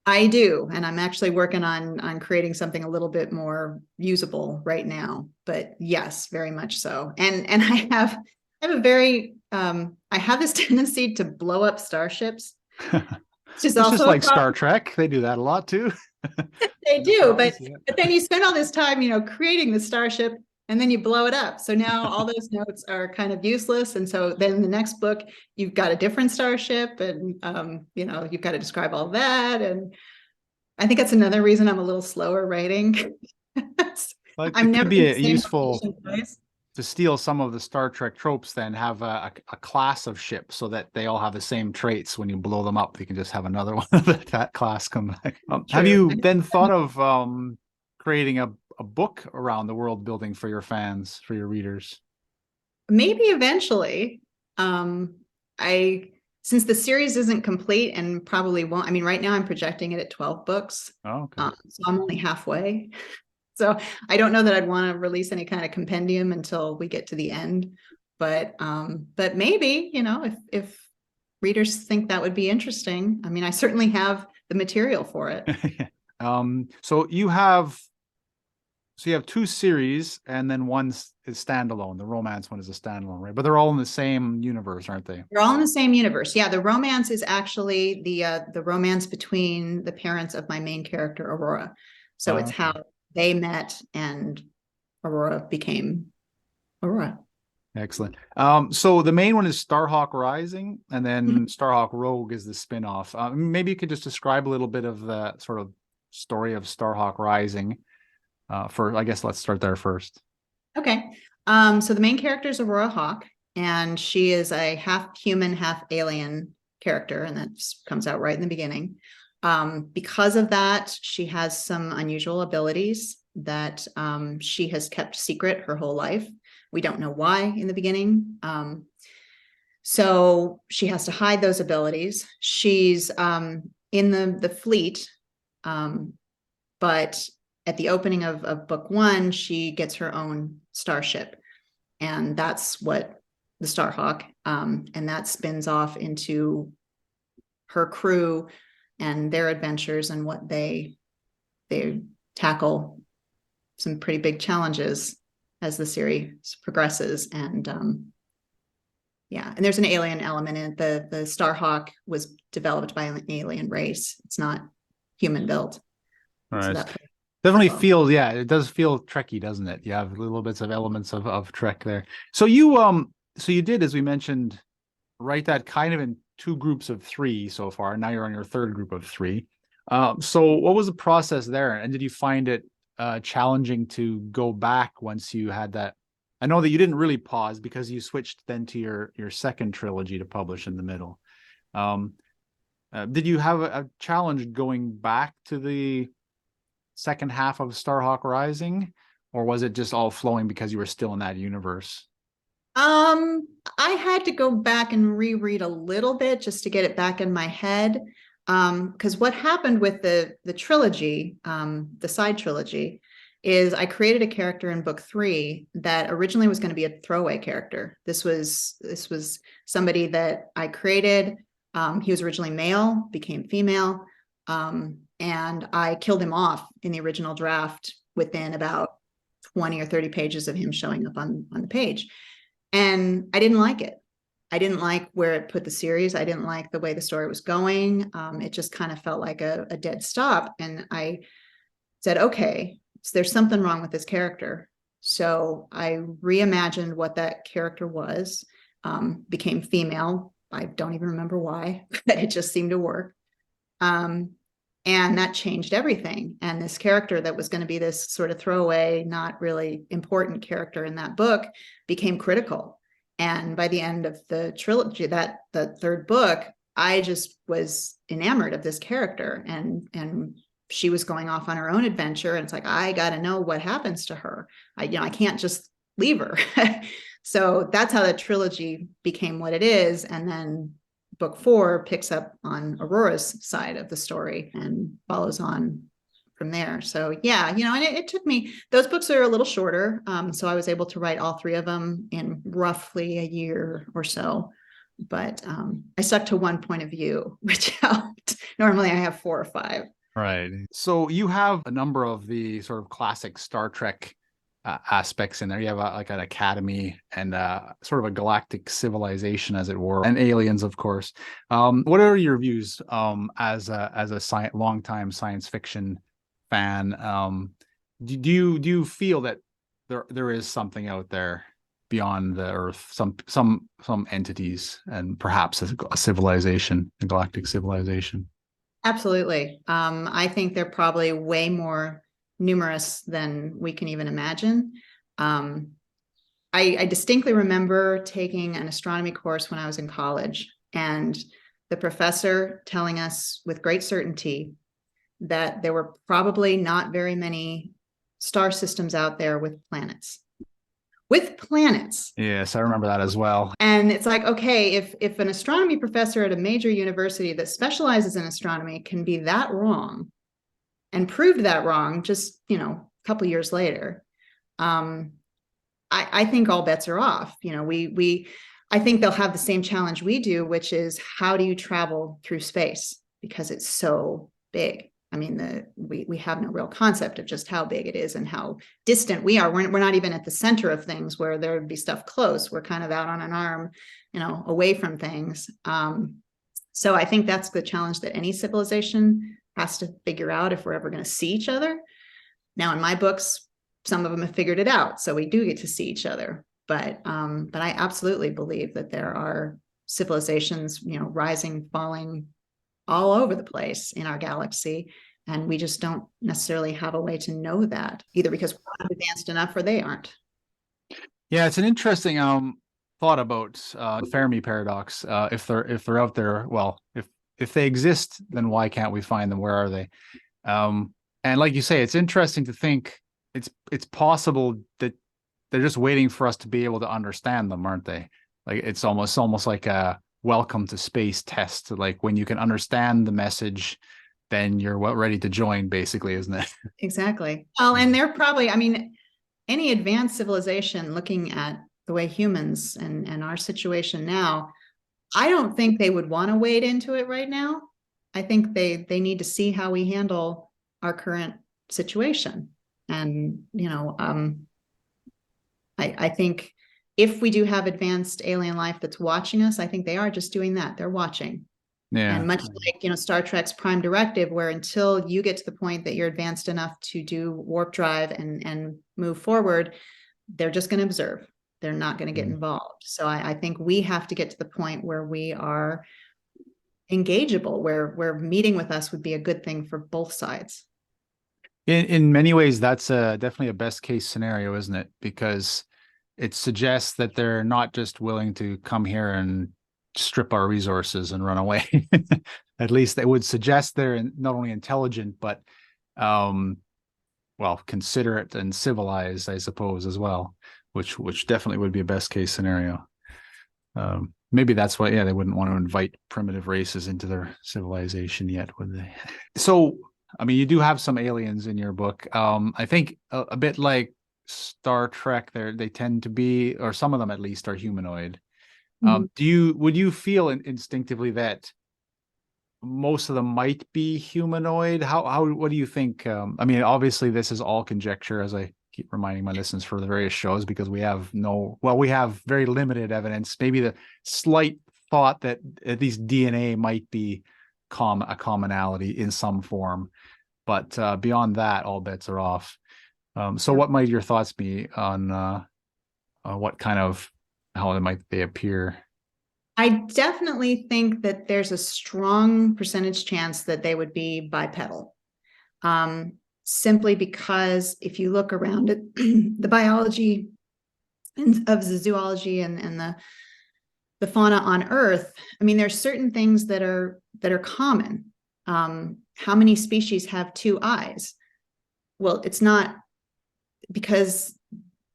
I do, and I'm actually working on creating something a little bit more usable right now. But yes, very much so. And I have a very I have this tendency to blow up starships. Which is It's also just a like problem. Star Trek. They do that a lot too. They do, but Yeah. then you spend all this time, creating the starship, and then you blow it up. So now all those notes are kind of useless. And so then the next book, you've got a different starship, and you've got to describe all that. And I think that's another reason I'm a little slower writing. Like I'm it never could be in a the same useful location twice. to steal some of the Star Trek tropes, then have a class of ships so that they all have the same traits. When you blow them up, you can just have another one of that class come back. Have True. you then thought of creating a book around the world building for your fans, for your readers? Maybe eventually. Since the series isn't complete and probably won't, I mean, right now I'm projecting it at 12 books. Oh, okay. So I'm only halfway. So I don't know that I'd want to release any kind of compendium until we get to the end. But maybe, if readers think that would be interesting. I mean, I certainly have the material for it. So you have two series, and then one is standalone. The romance one is a standalone, right? But they're all in the same universe, aren't they? They're all in the same universe. Yeah, the romance is actually the romance between the parents of my main character, Aurora. So it's how they met and Aurora became Aurora. Excellent. So the main one is StarHawke Rising, and then StarHawke Rogue is the spin-off. Maybe you could just describe a little bit of the sort of story of StarHawke Rising. I guess let's start there first. Okay. So the main character is Aurora Hawk, and she is a half human, half alien character, and that comes out right in the beginning. Because of that, she has some unusual abilities that she has kept secret her whole life. We don't know why in the beginning. So she has to hide those abilities. She's in the fleet, but at the opening of book one, she gets her own starship. And that's what the StarHawke, and that spins off into her crew and their adventures and what they tackle some pretty big challenges as the series progresses. And and there's an alien element in it. The StarHawke was developed by an alien race. It's not human built. All right. So that definitely feels, yeah, it does feel Trekky, doesn't it? You have little bits of elements of Trek there. So you did, as we mentioned, write that kind of in two groups of three so far. Now you're on your third group of three. So what was the process there? And did you find it challenging to go back once you had that? I know that you didn't really pause because you switched then to your second trilogy to publish in the middle. Did you have a challenge going back to the second half of StarHawke Rising, or was it just all flowing because you were still in that universe? I had to go back and reread a little bit just to get it back in my head. Because what happened with the trilogy, the side trilogy, is I created a character in book 3 that originally was going to be a throwaway character. This was somebody that I created. He was originally male, became female, and I killed him off in the original draft within about 20 or 30 pages of him showing up on the page. And I didn't like it. I didn't like where it put the series. I didn't like the way the story was going. It just kind of felt like a dead stop. And I said, okay, so there's something wrong with this character. So I reimagined what that character was, became female. I don't even remember why, but it just seemed to work. And that changed everything. And this character that was going to be this sort of throwaway, not really important character in that book became critical. And by the end of the trilogy, the third book, I just was enamored of this character, and she was going off on her own adventure, and it's like, I got to know what happens to her. I can't just leave her. So that's how the trilogy became what it is. And then book 4 picks up on Aurora's side of the story and follows on from there. So yeah, and it took me, those books are a little shorter. So I was able to write all 3 of them in roughly a year or so. But I stuck to one point of view, which helped. Normally I have 4 or 5. Right. So you have a number of the sort of classic Star Trek aspects in there. You have like an academy and sort of a galactic civilization, as it were, and aliens, of course. What are your views as a longtime science fiction fan? Do you feel that there is something out there beyond the Earth, some entities, and perhaps a civilization, a galactic civilization? Absolutely. I think they're probably way more numerous than we can even imagine. I distinctly remember taking an astronomy course when I was in college, and the professor telling us with great certainty that there were probably not very many star systems out there with planets. Yes, I remember that as well. And it's like, okay, if an astronomy professor at a major university that specializes in astronomy can be that wrong and proved that wrong just, a couple years later, I think all bets are off. I think they'll have the same challenge we do, which is, how do you travel through space? Because it's so big. I mean, we have no real concept of just how big it is and how distant we are. We're not even at the center of things where there would be stuff close. We're kind of out on an arm, away from things. So I think that's the challenge that any civilization has to figure out if we're ever going to see each other. Now, in my books, some of them have figured it out, so we do get to see each other. But I absolutely believe that there are civilizations, rising, falling all over the place in our galaxy, and we just don't necessarily have a way to know that, either because we're not advanced enough or they aren't. Yeah, it's an interesting thought about the Fermi paradox. If they're out there, well, if they exist, then why can't we find them? Where are they? And like you say, it's interesting to think it's possible that they're just waiting for us to be able to understand them, aren't they? Like it's almost like a welcome to space test. Like when you can understand the message, then you're ready to join, basically, isn't it? Exactly. Well, and they're probably, any advanced civilization looking at the way humans and our situation now, I don't think they would want to wade into it right now. I think they need to see how we handle our current situation. And, I think if we do have advanced alien life that's watching us, I think they are just doing that. They're watching. Yeah. And much like, Star Trek's Prime Directive, where until you get to the point that you're advanced enough to do warp drive and move forward, they're just going to observe. They're not going to get involved. So I think we have to get to the point where we are engageable, where meeting with us would be a good thing for both sides. In many ways, that's definitely a best case scenario, isn't it? Because it suggests that they're not just willing to come here and strip our resources and run away. At least they would suggest they're not only intelligent, but considerate and civilized, I suppose, as well, which definitely would be a best case scenario. Maybe that's why, they wouldn't want to invite primitive races into their civilization yet, would they? So, you do have some aliens in your book. I think a bit like Star Trek, they tend to be, or some of them at least, are humanoid. Would you feel instinctively that most of them might be humanoid? What do you think? Obviously this is all conjecture, as I keep reminding my listeners for the various shows, because we have very limited evidence. Maybe the slight thought that at least DNA might be a commonality in some form, but beyond that, all bets are off. So what might your thoughts be on what kind of, how might they appear? I definitely think that there's a strong percentage chance that they would be bipedal. Simply because if you look around at the biology of the zoology and the the fauna on Earth, I mean, there's certain things that are common. How many species have two eyes? Well, it's not because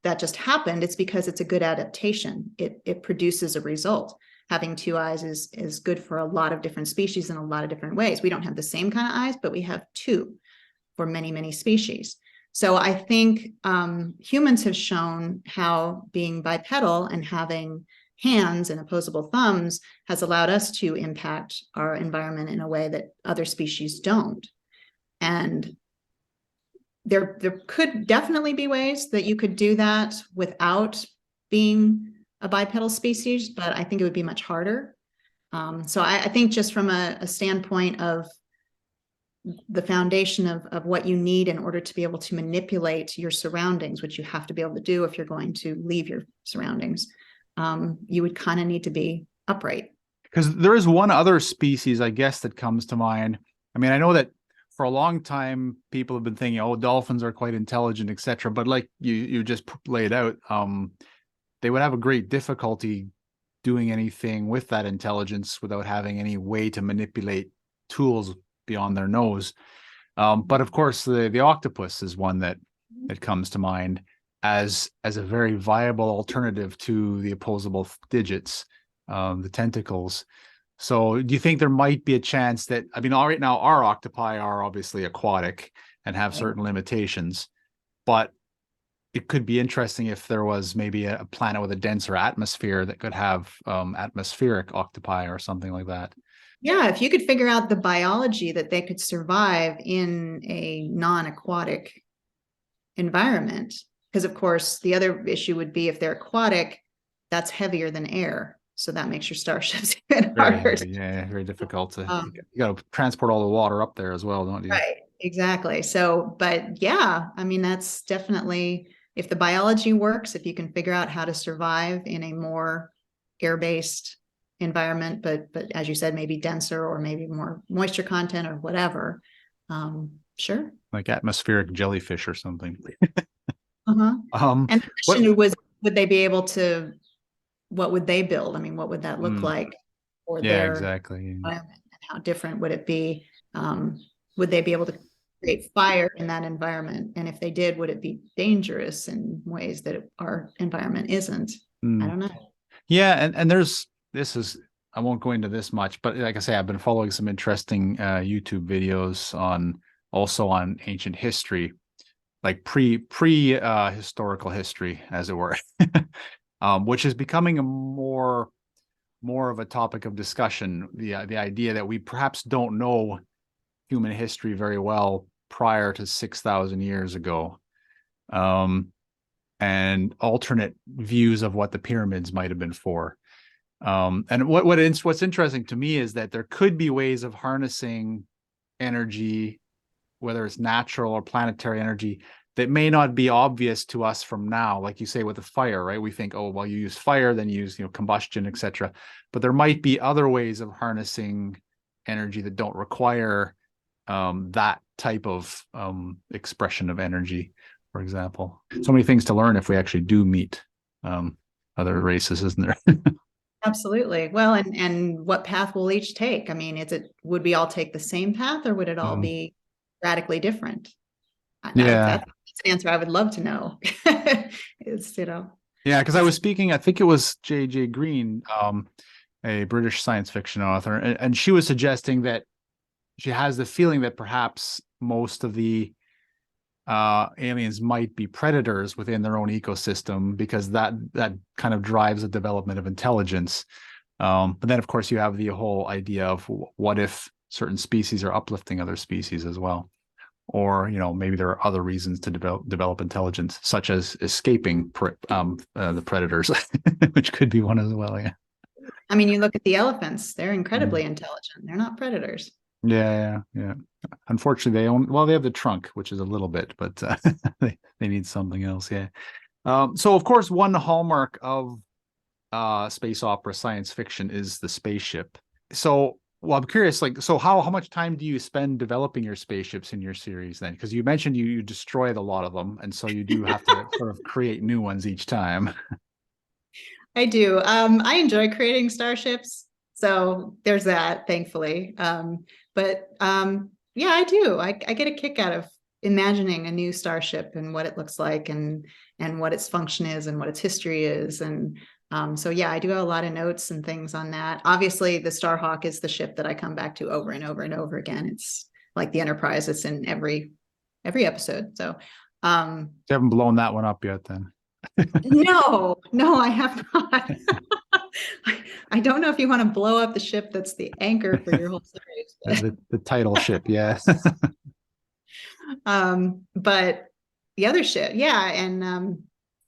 that just happened. It's because it's a good adaptation. It produces a result. Having two eyes is good for a lot of different species in a lot of different ways. We don't have the same kind of eyes, but we have two for many, many species. So I think humans have shown how being bipedal and having hands and opposable thumbs has allowed us to impact our environment in a way that other species don't. And there could definitely be ways that you could do that without being a bipedal species, but I think it would be much harder. So I think just from a standpoint of the foundation of what you need in order to be able to manipulate your surroundings, which you have to be able to do if you're going to leave your surroundings, you would kind of need to be upright. Because there is one other species, I guess, that comes to mind. I mean, I know that for a long time, people have been thinking, oh, dolphins are quite intelligent, etc. But like you just laid out, they would have a great difficulty doing anything with that intelligence without having any way to manipulate tools beyond their nose. But of course, the octopus is one that comes to mind as a very viable alternative to the opposable digits, the tentacles. So do you think there might be a chance that, I mean, all right now, our octopi are obviously aquatic and have certain limitations, but it could be interesting if there was maybe a planet with a denser atmosphere that could have atmospheric octopi or something like that. Yeah, if you could figure out the biology that they could survive in a non-aquatic environment, because of course the other issue would be if they're aquatic, that's heavier than air. So that makes your starships even Very harder. heavy, yeah, very difficult to. You got to transport all the water up there as well, don't you? Right, exactly. So, but yeah, I mean, that's definitely, if the biology works, if you can figure out how to survive in a more air-based environment, but as you said, maybe denser or maybe more moisture content or whatever. Sure. Like atmospheric jellyfish or something. And the question what, was, would they be able to, what would they build? I mean, what would that look like for their exactly environment, and how different would it be? Would they be able to create fire in that environment? And if they did, would it be dangerous in ways that our environment isn't? I don't know. Yeah, and I won't go into this much, but like I say, I've been following some interesting YouTube videos on ancient history, like pre historical history, as it were, which is becoming a more of a topic of discussion. The idea that we perhaps don't know human history very well prior to 6,000 years ago, and alternate views of what the pyramids might have been for. And what's interesting to me is that there could be ways of harnessing energy, whether it's natural or planetary energy, that may not be obvious to us from now. Like you say with the fire, right? We think, oh, well, you use fire, then you use combustion, etc. But there might be other ways of harnessing energy that don't require that type of expression of energy, for example. So many things to learn if we actually do meet other races, isn't there? Absolutely. Well, and what path will each take? I mean, would we all take the same path, or would it all be radically different? That's an answer I would love to know. It's, Yeah, because I was speaking, I think it was J.J. Green, a British science fiction author, and she was suggesting that she has the feeling that perhaps most of the aliens might be predators within their own ecosystem, because that kind of drives the development of intelligence. But then, of course, you have the whole idea of what if certain species are uplifting other species as well, or maybe there are other reasons to develop intelligence, such as escaping the predators, which could be one as well. Yeah. I mean, you look at the elephants; they're incredibly intelligent. They're not predators. Yeah. Unfortunately, they have the trunk, which is a little bit, but they need something else. Yeah. So of course, one hallmark of space opera science fiction is the spaceship. So, well, I'm curious, so how much time do you spend developing your spaceships in your series then? Because you mentioned you destroyed a lot of them, and so you do have to sort of create new ones each time. I do. I enjoy creating starships, so there's that, thankfully. But yeah, I do. I get a kick out of imagining a new starship and what it looks like and what its function is and what its history is. And so yeah, I do have a lot of notes and things on that. Obviously, the StarHawke is the ship that I come back to over and over and over again. It's like the Enterprise. It's in every episode. So You haven't blown that one up yet, then. no, I have not. I don't know if you want to blow up the ship that's the anchor for your whole series. The title ship, yeah. But the other ship, yeah. And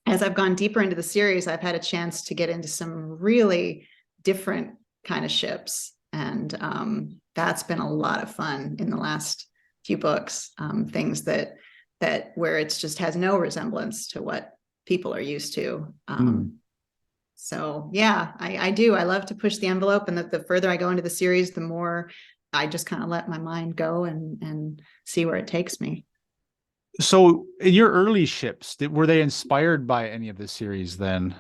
as I've gone deeper into the series, I've had a chance to get into some really different kind of ships. And that's been a lot of fun in the last few books. Things that where it's just has no resemblance to what people are used to. So yeah, I do. I love to push the envelope, and the further I go into the series, the more I just kind of let my mind go and see where it takes me. So in your early ships, were they inspired by any of the series then?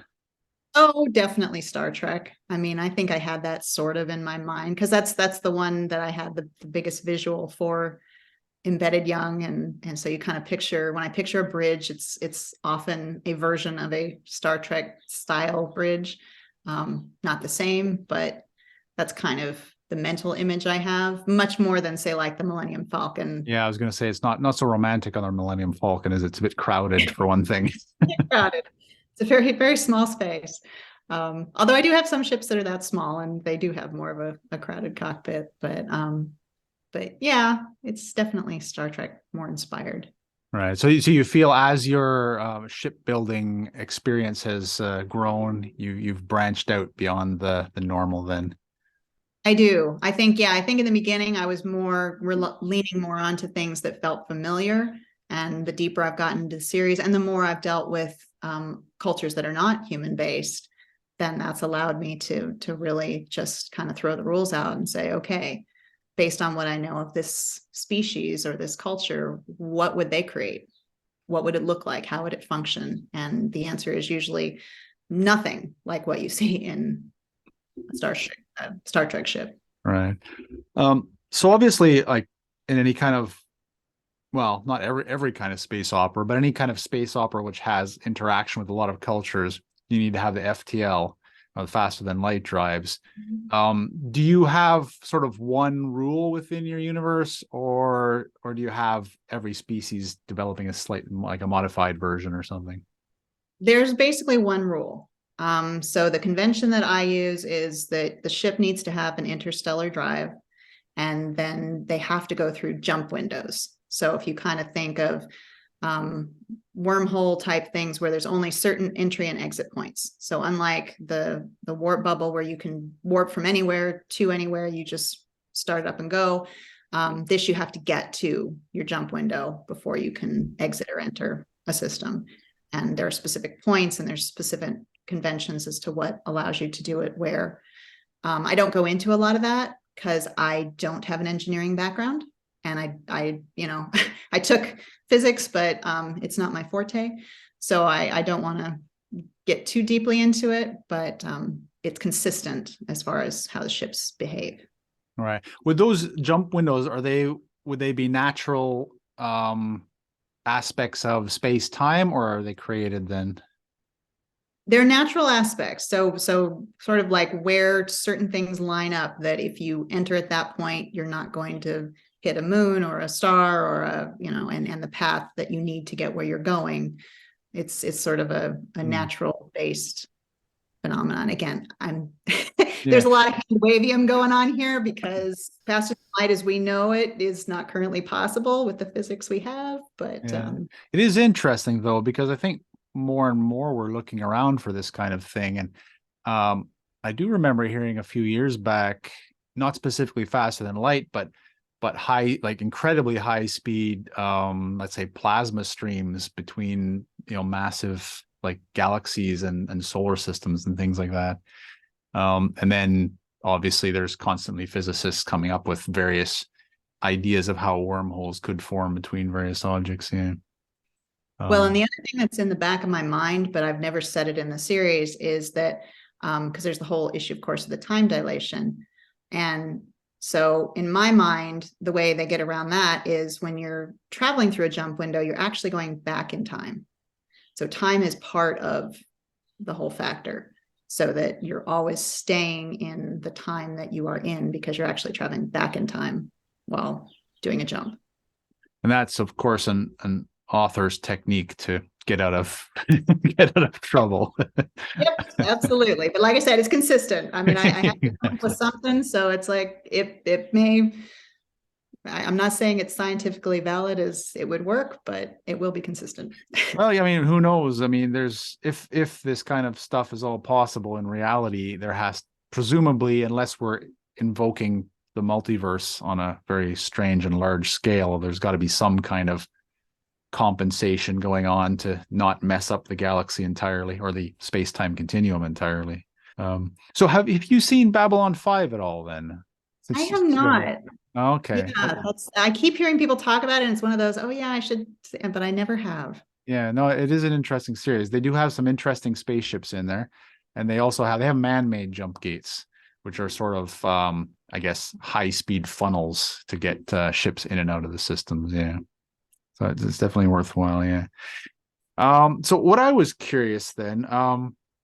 Oh, definitely Star Trek. I mean, I think I had that sort of in my mind because that's the one that I had the biggest visual for embedded young, and so you kind of picture, when I picture a bridge, it's often a version of a Star Trek style bridge. Not the same, but that's kind of the mental image I have, much more than say like the Millennium Falcon. Yeah, I was going to say it's not so romantic on our Millennium Falcon, is it? It's a bit crowded for one thing. Crowded. It's a very, very small space. Although I do have some ships that are that small and they do have more of a crowded cockpit, but yeah, it's definitely Star Trek more inspired. Right. So you feel as your shipbuilding experience has grown, you've branched out beyond the normal then. I do. I think in the beginning I was more leaning more onto things that felt familiar. And the deeper I've gotten into the series and the more I've dealt with cultures that are not human based, then that's allowed me to really just kind of throw the rules out and say, okay, based on what I know of this species or this culture, what would they create? What would it look like? How would it function? And the answer is usually nothing like what you see in a Star Trek ship. Right. So obviously, like in any kind of, well, not every kind of space opera, but any kind of space opera which has interaction with a lot of cultures, you need to have the FTL, faster than light drives. Do you have sort of one rule within your universe, or do you have every species developing a slight, like a modified version or something? There's basically one rule. So the convention that I use is that the ship needs to have an interstellar drive, and then they have to go through jump windows. So if you kind of think of wormhole type things where there's only certain entry and exit points. So unlike the warp bubble where you can warp from anywhere to anywhere, you just start up and go. This you have to get to your jump window before you can exit or enter a system. And there are specific points and there's specific conventions as to what allows you to do it where. I don't go into a lot of that because I don't have an engineering background. And I I took physics, but it's not my forte. So I don't want to get too deeply into it, but it's consistent as far as how the ships behave. All right. With those jump windows, would they be natural aspects of space time, or are they created then? They're natural aspects. So sort of like where certain things line up that if you enter at that point, you're not going to hit a moon or a star or and the path that you need to get where you're going. It's sort of a natural based phenomenon. Again, there's a lot of wavium going on here because faster than light as we know it is not currently possible with the physics we have. But it is interesting though, because I think more and more we're looking around for this kind of thing. And I do remember hearing a few years back, not specifically faster than light, but high, like incredibly high speed, let's say plasma streams between, massive like galaxies and solar systems and things like that. And then obviously there's constantly physicists coming up with various ideas of how wormholes could form between various objects. Yeah. Well, and the other thing that's in the back of my mind, but I've never said it in the series, is that because there's the whole issue, of course, of the time dilation. And so in my mind, the way they get around that is when you're traveling through a jump window, you're actually going back in time. So time is part of the whole factor, so that you're always staying in the time that you are in, because you're actually traveling back in time while doing a jump. And that's, of course, an author's technique to get out of get out of trouble. Yep, absolutely. But like I said, it's consistent. I mean, I have to come up with something, so it's like it may. I'm not saying it's scientifically valid as it would work, but it will be consistent. Well, I mean, who knows? I mean, there's if this kind of stuff is all possible in reality, there has presumably, unless we're invoking the multiverse on a very strange and large scale, there's got to be some kind of compensation going on to not mess up the galaxy entirely, or the space-time continuum entirely. So have you seen Babylon 5 at all then? I have not. Okay. Yeah, I keep hearing people talk about it, and it's one of those, oh yeah, I should, but I never have. Yeah, no, it is an interesting series. They do have some interesting spaceships in there, and they have man-made jump gates, which are sort of I guess high-speed funnels to get ships in and out of the systems. Yeah. So it's definitely worthwhile, yeah. So what I was curious then,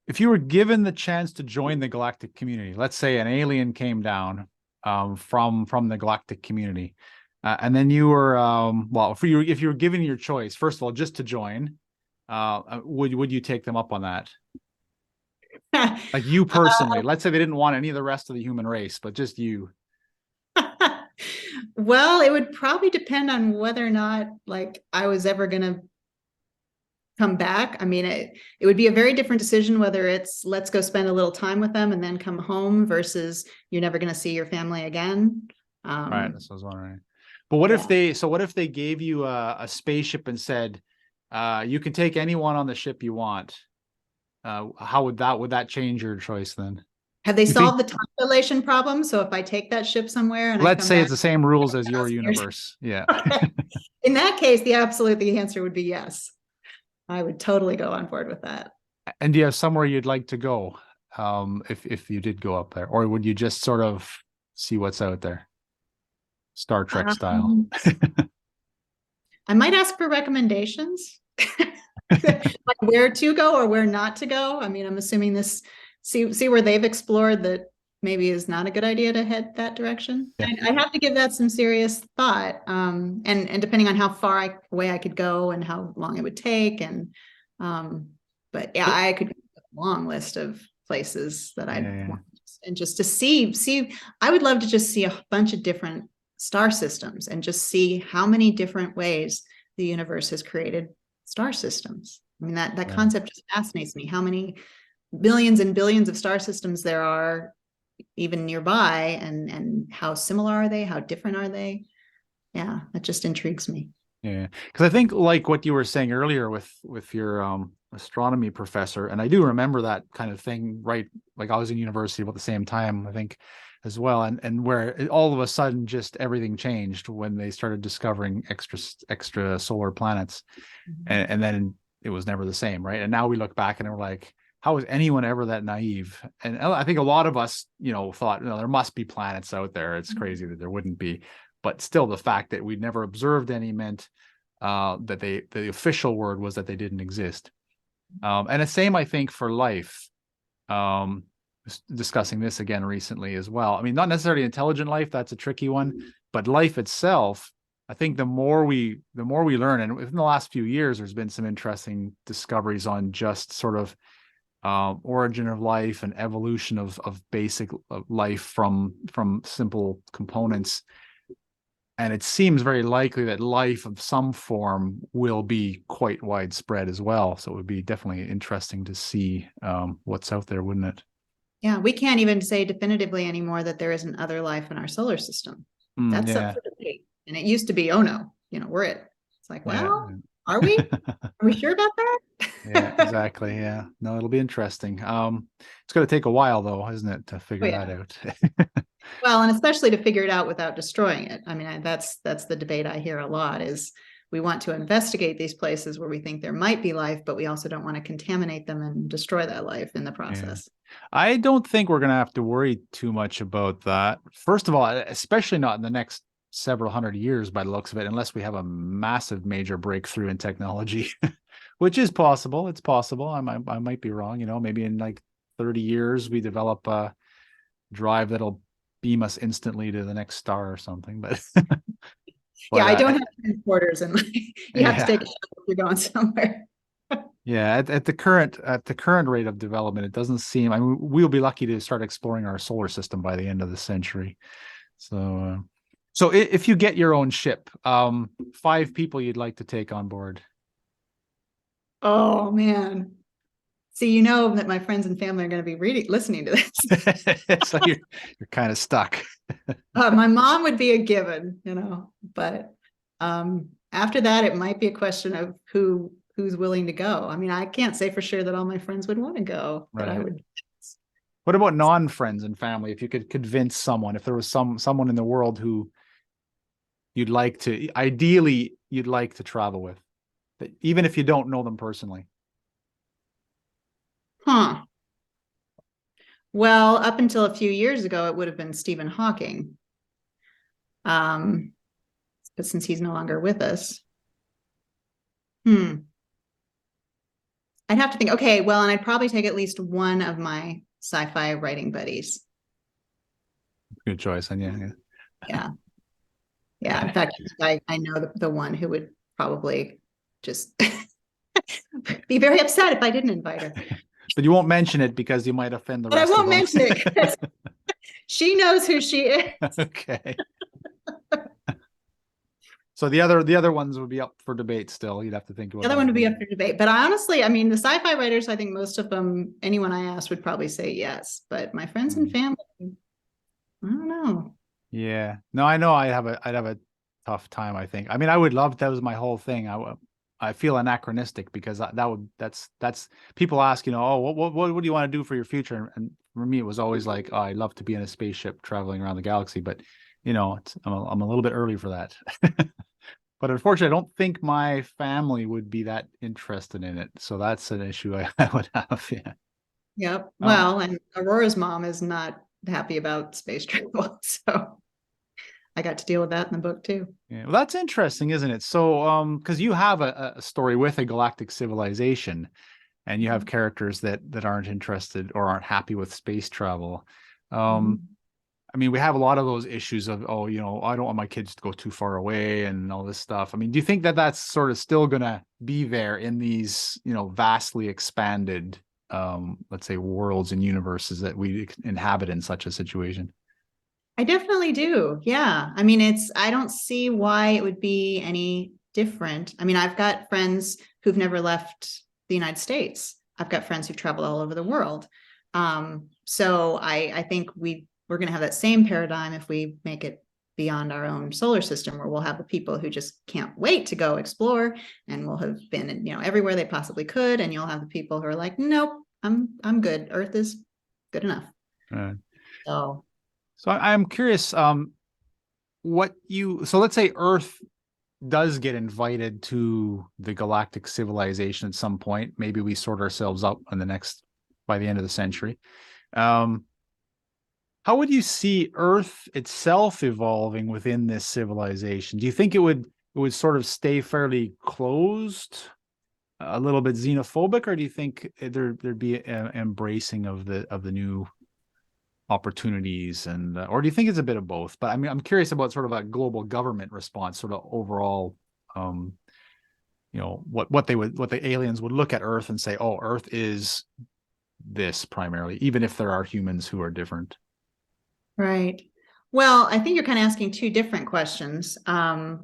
if you were given the chance to join the galactic community, let's say an alien came down from the galactic community, and then you were if you were given your choice, first of all, just to join, would you take them up on that? Like you personally, let's say they didn't want any of the rest of the human race, but just you. Well, it would probably depend on whether or not like I was ever going to come back. I mean, it would be a very different decision whether it's let's go spend a little time with them and then come home versus you're never going to see your family again. Right, that's what I was wondering. But what if they gave you a spaceship and said, you can take anyone on the ship you want? How would that change your choice then? Have they solved the time dilation problem? So if I take that ship somewhere and let's I come say back, it's the same rules as your universe. Yeah. In that case, the answer would be yes. I would totally go on board with that. And do you have somewhere you'd like to go if you did go up there? Or would you just sort of see what's out there? Star Trek style. I might ask for recommendations. Like where to go or where not to go. I mean, I'm assuming see where they've explored that maybe is not a good idea to head that direction. Yeah. I have to give that some serious thought. And depending on how far away I could go and how long it would take. And but yeah, I could have a long list of places that I'd want, and just to see, I would love to just see a bunch of different star systems and just see how many different ways the universe has created star systems. I mean, that concept just fascinates me. How many billions and billions of star systems there are even nearby, and how similar are they? How different are they? Yeah, that just intrigues me. Yeah, because I think like what you were saying earlier with your astronomy professor, and I do remember that kind of thing, right? Like I was in university about the same time, I think, as well, and where all of a sudden just everything changed when they started discovering extra solar planets, and then it was never the same, right? And now we look back and we're like, how was anyone ever that naive? And I think a lot of us, thought, there must be planets out there. It's crazy that there wouldn't be. But still, the fact that we'd never observed any meant that the official word was that they didn't exist. And the same, I think, for life. Discussing this again recently as well. I mean, not necessarily intelligent life, that's a tricky one, but life itself, I think the more we learn, and within the last few years, there's been some interesting discoveries on just sort of origin of life and evolution of basic life from simple components. And it seems very likely that life of some form will be quite widespread as well. So it would be definitely interesting to see what's out there, wouldn't it? Yeah, we can't even say definitively anymore that there isn't other life in our solar system. That's up for debate. And it used to be, oh no, we're it. It's like, well, are we? Are we sure about that? Yeah, exactly. Yeah. No, it'll be interesting. It's going to take a while though, isn't it, to figure that out? Well, and especially to figure it out without destroying it. I mean, that's the debate I hear a lot is, we want to investigate these places where we think there might be life, but we also don't want to contaminate them and destroy that life in the process. I don't think we're going to have to worry too much about that. First of all, especially not in the next several hundred years by the looks of it, unless we have a massive major breakthrough in technology, which is possible. It's possible. I might be wrong. Maybe in like 30 years, we develop a drive that'll beam us instantly to the next star or something. But, yeah, I don't have transporters, and you have to take a shuttle if you're going somewhere. Yeah, at the current rate of development, it doesn't seem. I mean, we'll be lucky to start exploring our solar system by the end of the century. So if you get your own ship, 5 people you'd like to take on board. Oh man. See, that my friends and family are going to be listening to this. So you're kind of stuck. My mom would be a given, but after that, it might be a question of who's willing to go. I mean, I can't say for sure that all my friends would want to go, but I would. What about non-friends and family? If you could convince someone, if there was someone in the world who ideally you'd like to travel with, even if you don't know them personally. Huh. Well, up until a few years ago, it would have been Stephen Hawking. But since he's no longer with us. I'd have to think, okay, well, and I'd probably take at least one of my sci-fi writing buddies. Good choice. And yeah. In fact, I know the one who would probably just be very upset if I didn't invite her. But you won't mention it because you might offend the but rest of them. I won't mention it because she knows who she is. Okay. So the other ones would be up for debate still. You'd have to think about the other one would be up for debate. But honestly, I mean, the sci-fi writers, I think most of them, anyone I asked would probably say yes. But my friends and family, I don't know. Yeah. No, I know I'd have a tough time, I think. I mean, I would love, that was my whole thing. I feel anachronistic because that's people ask, what do you want to do for your future? And for me, it was always like, oh, I'd love to be in a spaceship traveling around the galaxy, but I'm a little bit early for that. But unfortunately, I don't think my family would be that interested in it. So that's an issue I would have. Yeah. Yep. Well, and Aurora's mom is not happy about space travel, so I got to deal with that in the book too. Yeah, well, that's interesting, isn't it? So, because you have a story with a galactic civilization, and you have characters that aren't interested or aren't happy with space travel. I mean, we have a lot of those issues of, I don't want my kids to go too far away and all this stuff. I mean, do you think that that's sort of still going to be there in these, vastly expanded, let's say, worlds and universes that we inhabit in such a situation? I definitely do. Yeah. I mean, I don't see why it would be any different. I mean, I've got friends who've never left the United States. I've got friends who travel all over the world. So I think we're going to have that same paradigm if we make it beyond our own solar system, where we'll have the people who just can't wait to go explore and will have been, everywhere they possibly could. And you'll have the people who are like, nope, I'm good. Earth is good enough. So I'm curious, so let's say Earth does get invited to the galactic civilization at some point. Maybe we sort ourselves up by the end of the century. How would you see Earth itself evolving within this civilization? Do you think it would sort of stay fairly closed, a little bit xenophobic, or do you think there'd be an embracing of the new opportunities, and or do you think it's a bit of both? But I mean, I'm curious about sort of a global government response, sort of overall, what the aliens would look at Earth and say, oh, Earth is this primarily, even if there are humans who are different. Right. Well, I think you're kind of asking two different questions. I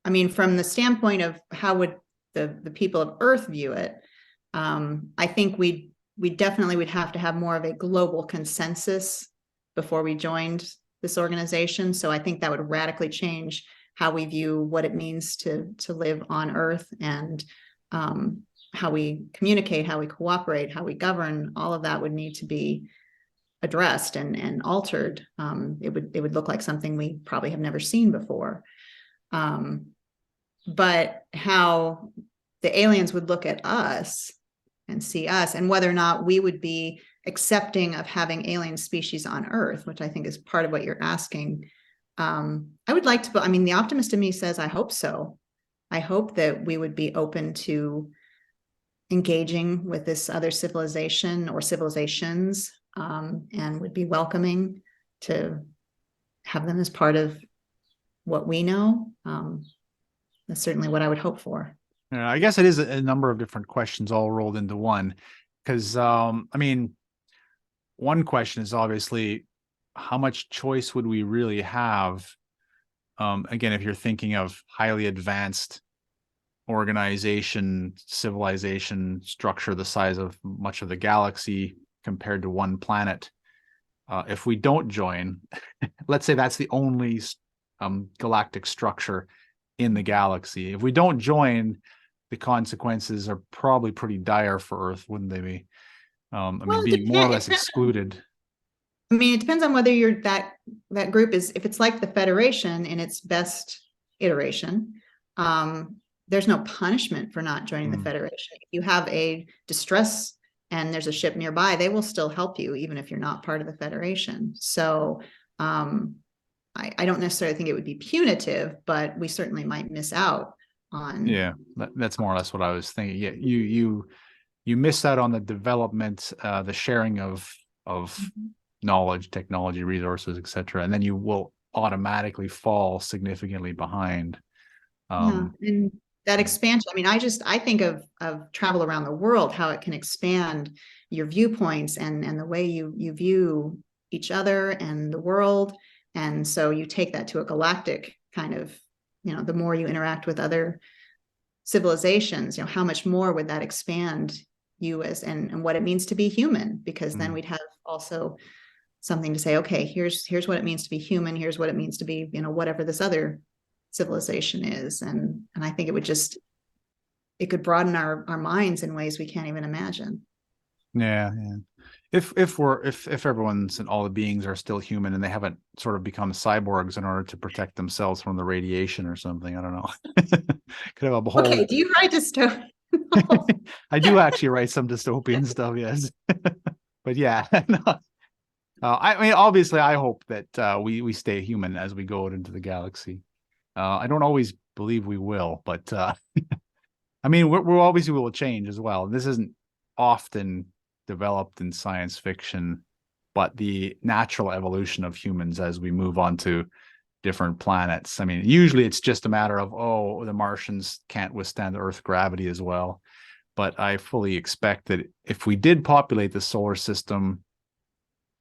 mean, from the standpoint of how would the people of Earth view it, I think we definitely would have to have more of a global consensus before we joined this organization. So I think that would radically change how we view what it means to live on Earth, and how we communicate, how we cooperate, how we govern. All of that would need to be addressed and altered. It would look like something we probably have never seen before. but how the aliens would look at us and see us, and whether or not we would be accepting of having alien species on Earth, which I think is part of what you're asking. I would like to, I mean, the optimist in me says, I hope so. I hope that we would be open to engaging with this other civilization or civilizations, and would be welcoming to have them as part of what we know. That's certainly what I would hope for. Yeah, I guess it is a number of different questions all rolled into one. Because, I mean, one question is obviously, how much choice would we really have? Again, if you're thinking of highly advanced organization, civilization, structure the size of much of the galaxy compared to one planet, if we don't join, let's say that's the only galactic structure in the galaxy. If we don't join, the consequences are probably pretty dire for Earth, wouldn't they be? I mean, being more or less excluded. I mean, it depends on whether you're that group is, if it's like the Federation in its best iteration, there's no punishment for not joining the Federation. If you have a distress and there's a ship nearby, they will still help you, even if you're not part of the Federation. So I don't necessarily think it would be punitive, but we certainly might miss out on. Yeah, that's more or less what I was thinking. Yeah, you miss out on the development, the sharing of knowledge, technology, resources, etc., and then you will automatically fall significantly behind. Yeah, and that expansion. I mean, I think of travel around the world, how it can expand your viewpoints and the way you view each other and the world. And so you take that to a galactic kind of, the more you interact with other civilizations, how much more would that expand you as and what it means to be human? Because then we'd have also something to say, okay, here's what it means to be human. Here's what it means to be, whatever this other civilization is. And I think it could broaden our minds in ways we can't even imagine. Yeah. If everyone's and all the beings are still human and they haven't sort of become cyborgs in order to protect themselves from the radiation or something, I don't know. Could have a whole. Okay, do you write dystopian? I do actually write some dystopian stuff, yes. But yeah, no. I mean, obviously, I hope that we stay human as we go out into the galaxy. I don't always believe we will, but I mean, we're obviously will change as well. This isn't often developed in science fiction, but the natural evolution of humans as we move on to different planets. I mean, usually it's just a matter of, oh, the Martians can't withstand Earth gravity as well. But I fully expect that if we did populate the solar system,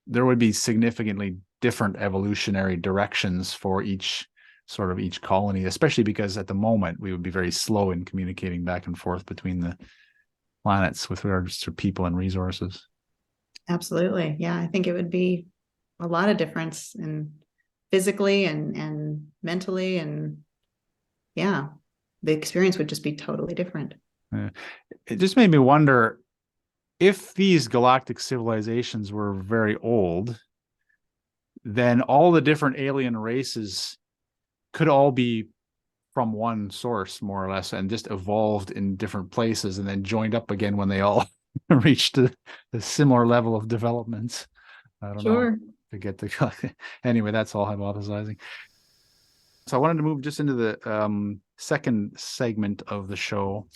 there would be significantly different evolutionary directions for each colony, especially because at the moment we would be very slow in communicating back and forth between the planets with regards to people and resources. Absolutely. Yeah, I think it would be a lot of difference in physically and mentally, and yeah, the experience would just be totally different. It just made me wonder if these galactic civilizations were very old, then all the different alien races could all be from one source, more or less, and just evolved in different places and then joined up again when they all reached a similar level of developments. I don't know. To get the anyway, that's all hypothesizing. So I wanted to move just into the second segment of the show,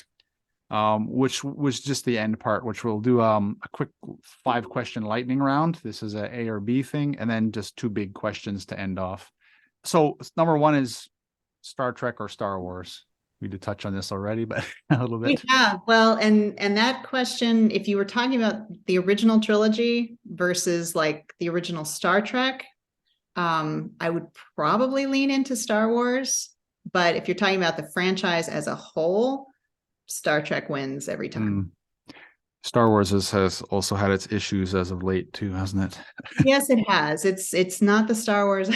which was just the end part, which we'll do a quick 5-question lightning round. This is a or B thing, and then just 2 big questions to end off. So number 1 is Star Trek or Star Wars. We did touch on this already, but a little bit. Yeah, well, and that question, if you were talking about the original trilogy versus like the original Star Trek, I would probably lean into Star Wars. But if you're talking about the franchise as a whole, Star Trek wins every time. Star Wars has also had its issues as of late too, hasn't it? Yes, it has. It's not the Star Wars.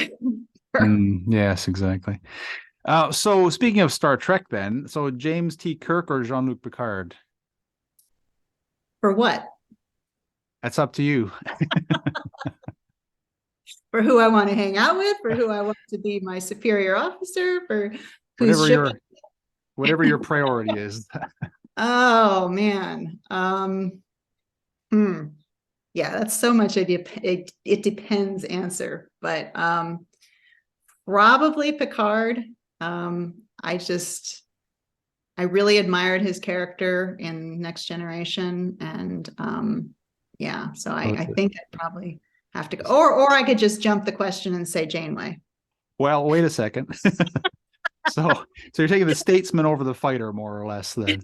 Yes, exactly. So speaking of Star Trek then, so James T. Kirk or Jean-Luc Picard? For what? That's up to you. For who I want to hang out with, for who I want to be my superior officer, for whose Whatever ship. whatever your priority is. Oh man. Yeah, that's so much it depends answer, but probably Picard. I really admired his character in Next Generation, and yeah, so I think I'd probably have to go, or I could just jump the question and say Janeway. Well, wait a second. So you're taking the statesman over the fighter, more or less, then.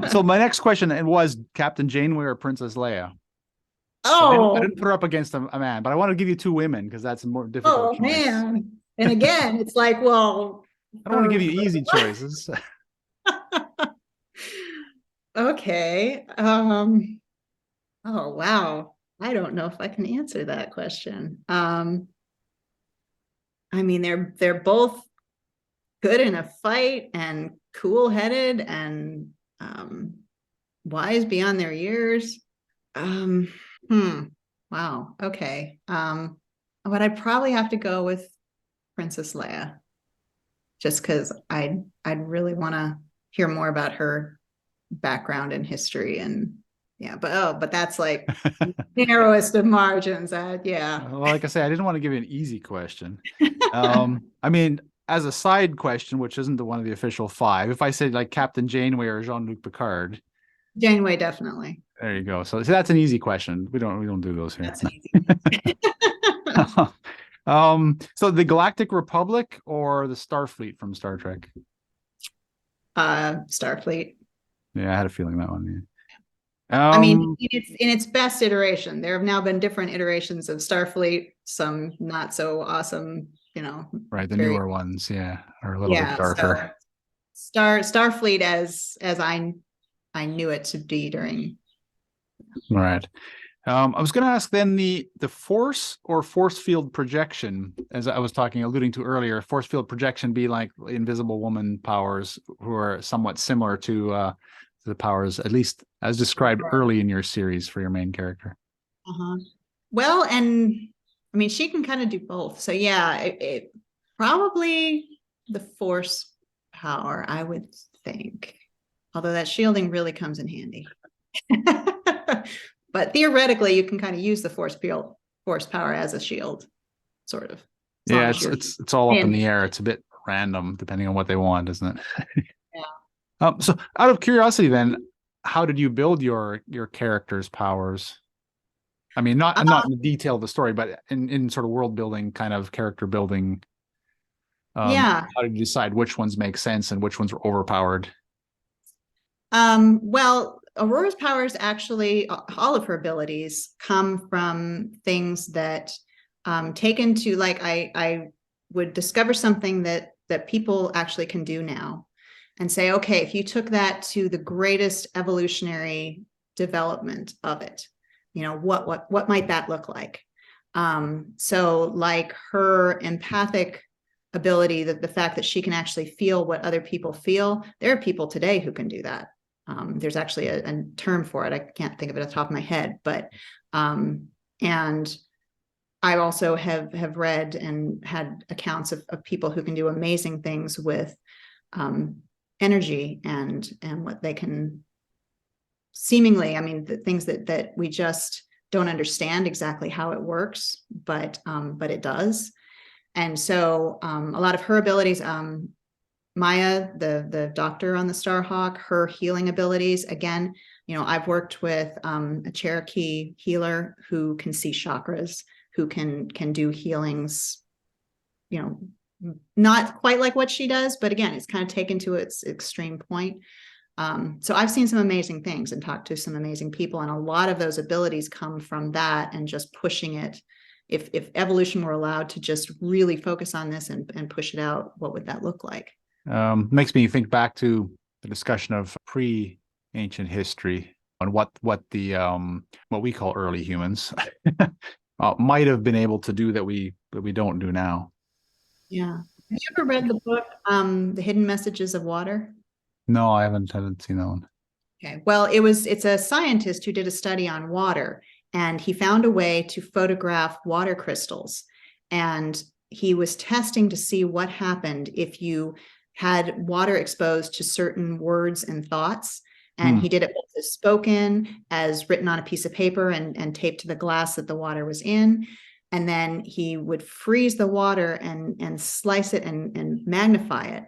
So my next question was Captain Janeway or Princess Leia? I Oh, didn't put her up against a man, but I want to give you two women because that's a more difficult choice. man. And again, it's like, well, I don't want to give you easy choices. okay. Oh wow. I don't know if I can answer that question. I mean, they're both good in a fight and cool-headed and wise beyond their years. Wow. Okay. But I'd probably have to go with Princess Leia, just because I'd really want to hear more about her background and history, and yeah, but that's like narrowest of margins. Yeah. Well, like I say, I didn't want to give you an easy question. I mean, as a side question, which isn't the one of the official five, if I said like Captain Janeway or Jean-Luc Picard, Janeway, definitely. there you go. So that's an easy question. We don't do those here. That's an easy. So the Galactic Republic or the Starfleet from Star Trek? Starfleet. Yeah, I had a feeling that one. I mean, in its best iteration. There have now been different iterations of Starfleet, some not so awesome, right, the newer ones, yeah, are a little bit darker. So Starfleet as I knew it to be during. Right. I was going to ask then the force or force field projection, as I was alluding to earlier, force field projection be like Invisible Woman powers, who are somewhat similar to the powers, at least as described early in your series for your main character. Well, and I mean, she can kind of do both. So yeah, it probably the force power, I would think. Although that shielding really comes in handy. But theoretically, you can kind of use the force power as a shield, sort of. Yeah, it's all up in the air. It's a bit random depending on what they want, isn't it? Yeah. So out of curiosity, then, how did you build your character's powers? I mean, not in the detail of the story, but in sort of world building, kind of character building. Yeah. How did you decide which ones make sense and which ones were overpowered? Well, Aurora's powers, actually, all of her abilities come from things that taken to, like, I would discover something that people actually can do now and say, okay, if you took that to the greatest evolutionary development of it, what might that look like? So like her empathic ability, that the fact that she can actually feel what other people feel, there are people today who can do that. There's actually a term for it. I can't think of it off the top of my head, but and I also have read and had accounts of people who can do amazing things with energy and what they can seemingly, I mean, the things that we just don't understand exactly how it works, but it does. And so a lot of her abilities, Maya, the doctor on the StarHawke, her healing abilities, again, I've worked with a Cherokee healer who can see chakras, who can do healings, not quite like what she does, but again, it's kind of taken to its extreme point. So I've seen some amazing things and talked to some amazing people, and a lot of those abilities come from that and just pushing it. If evolution were allowed to just really focus on this and push it out, what would that look like? Makes me think back to the discussion of pre-ancient history on what we call early humans might have been able to do that we don't do now. Yeah. Have you ever read the book, The Hidden Messages of Water? No, I haven't seen that one. Okay. Well, it's a scientist who did a study on water, and he found a way to photograph water crystals. And he was testing to see what happened if you had water exposed to certain words and thoughts. And Hmm. he did it both as spoken, as written on a piece of paper and taped to the glass that the water was in. And then he would freeze the water and slice it and magnify it.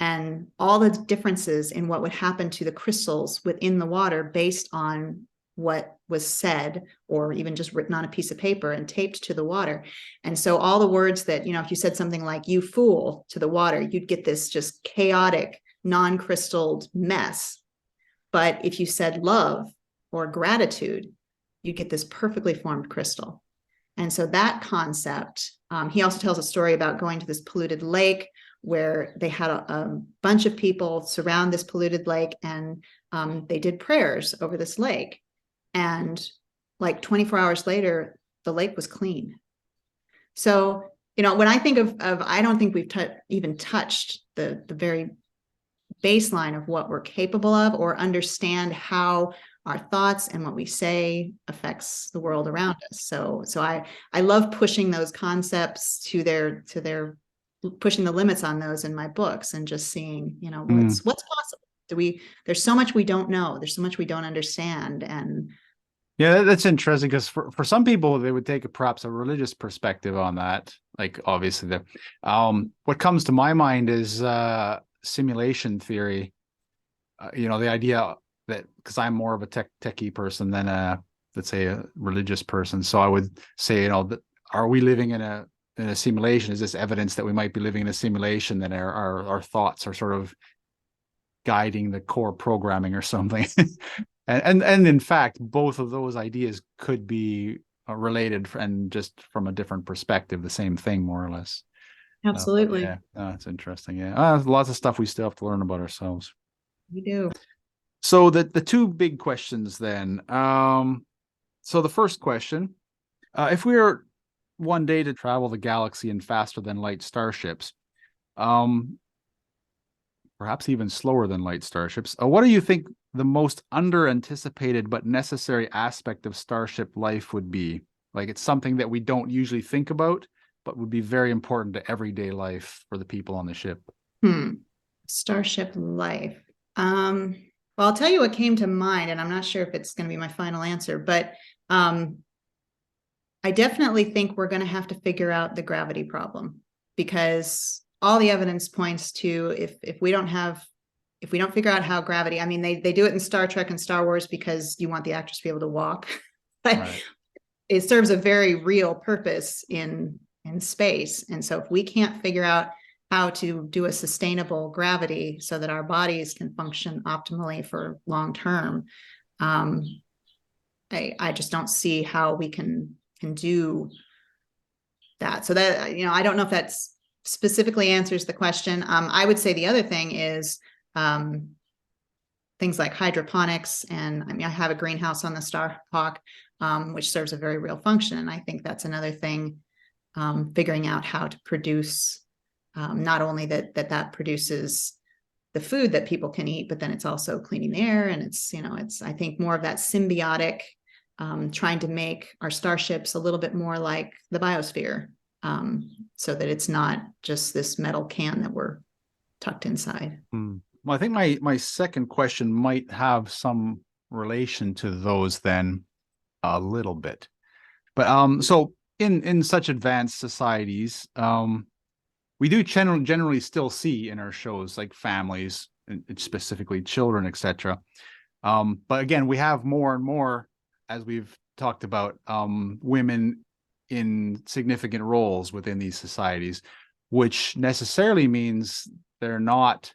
And all the differences in what would happen to the crystals within the water based on what was said, or even just written on a piece of paper and taped to the water. And so all the words that, if you said something like "you fool" to the water, you'd get this just chaotic, non-crystalled mess. But if you said love or gratitude, you'd get this perfectly formed crystal. And so that concept, he also tells a story about going to this polluted lake where they had a bunch of people surround this polluted lake, and they did prayers over this lake. And like 24 hours later, the lake was clean. So, when I think of I don't think we've even touched the very baseline of what we're capable of, or understand how our thoughts and what we say affects the world around us. So I love pushing those concepts to their pushing the limits on those in my books, and just seeing, what's possible. There's so much we don't know. There's so much we don't understand. And Yeah, that's interesting, because for some people, they would take perhaps a religious perspective on that. Like, obviously, what comes to my mind is simulation theory. The idea that, because I'm more of a techie person than let's say a religious person, so I would say, are we living in a simulation? Is this evidence that we might be living in a simulation, that our thoughts are sort of guiding the core programming or something? and in fact, both of those ideas could be related, and just from a different perspective, the same thing, more or less. absolutely, Yeah, it's interesting. Yeah, lots of stuff we still have to learn about ourselves. we do. So the two big questions then. So the first question: if we were one day to travel the galaxy in faster than light starships, perhaps even slower than light starships, what do you think the most under-anticipated but necessary aspect of starship life would be? Like, it's something that we don't usually think about, but would be very important to everyday life for the people on the ship. Starship life. Well, I'll tell you what came to mind, and I'm not sure if it's going to be my final answer, but I definitely think we're going to have to figure out the gravity problem, because all the evidence points to, if we don't figure out how gravity, I mean, they do it in Star Trek and Star Wars because you want the actors to be able to walk, but Right. it serves a very real purpose in space. And so if we can't figure out how to do a sustainable gravity so that our bodies can function optimally for long term, I just don't see how we can do that. So that, I don't know if that's specifically answers the question. I would say the other thing is things like hydroponics. And I mean, I have a greenhouse on the StarHawke, which serves a very real function. And I think that's another thing, figuring out how to produce, not only that produces the food that people can eat, but then it's also cleaning the air. And it's I think more of that symbiotic, trying to make our starships a little bit more like the biosphere, so that it's not just this metal can that we're tucked inside. Well, I think my second question might have some relation to those then, a little bit. But so in such advanced societies, we do generally still see in our shows, like, families, and specifically children, etc. But again, we have more and more, as we've talked about, women in significant roles within these societies, which necessarily means they're not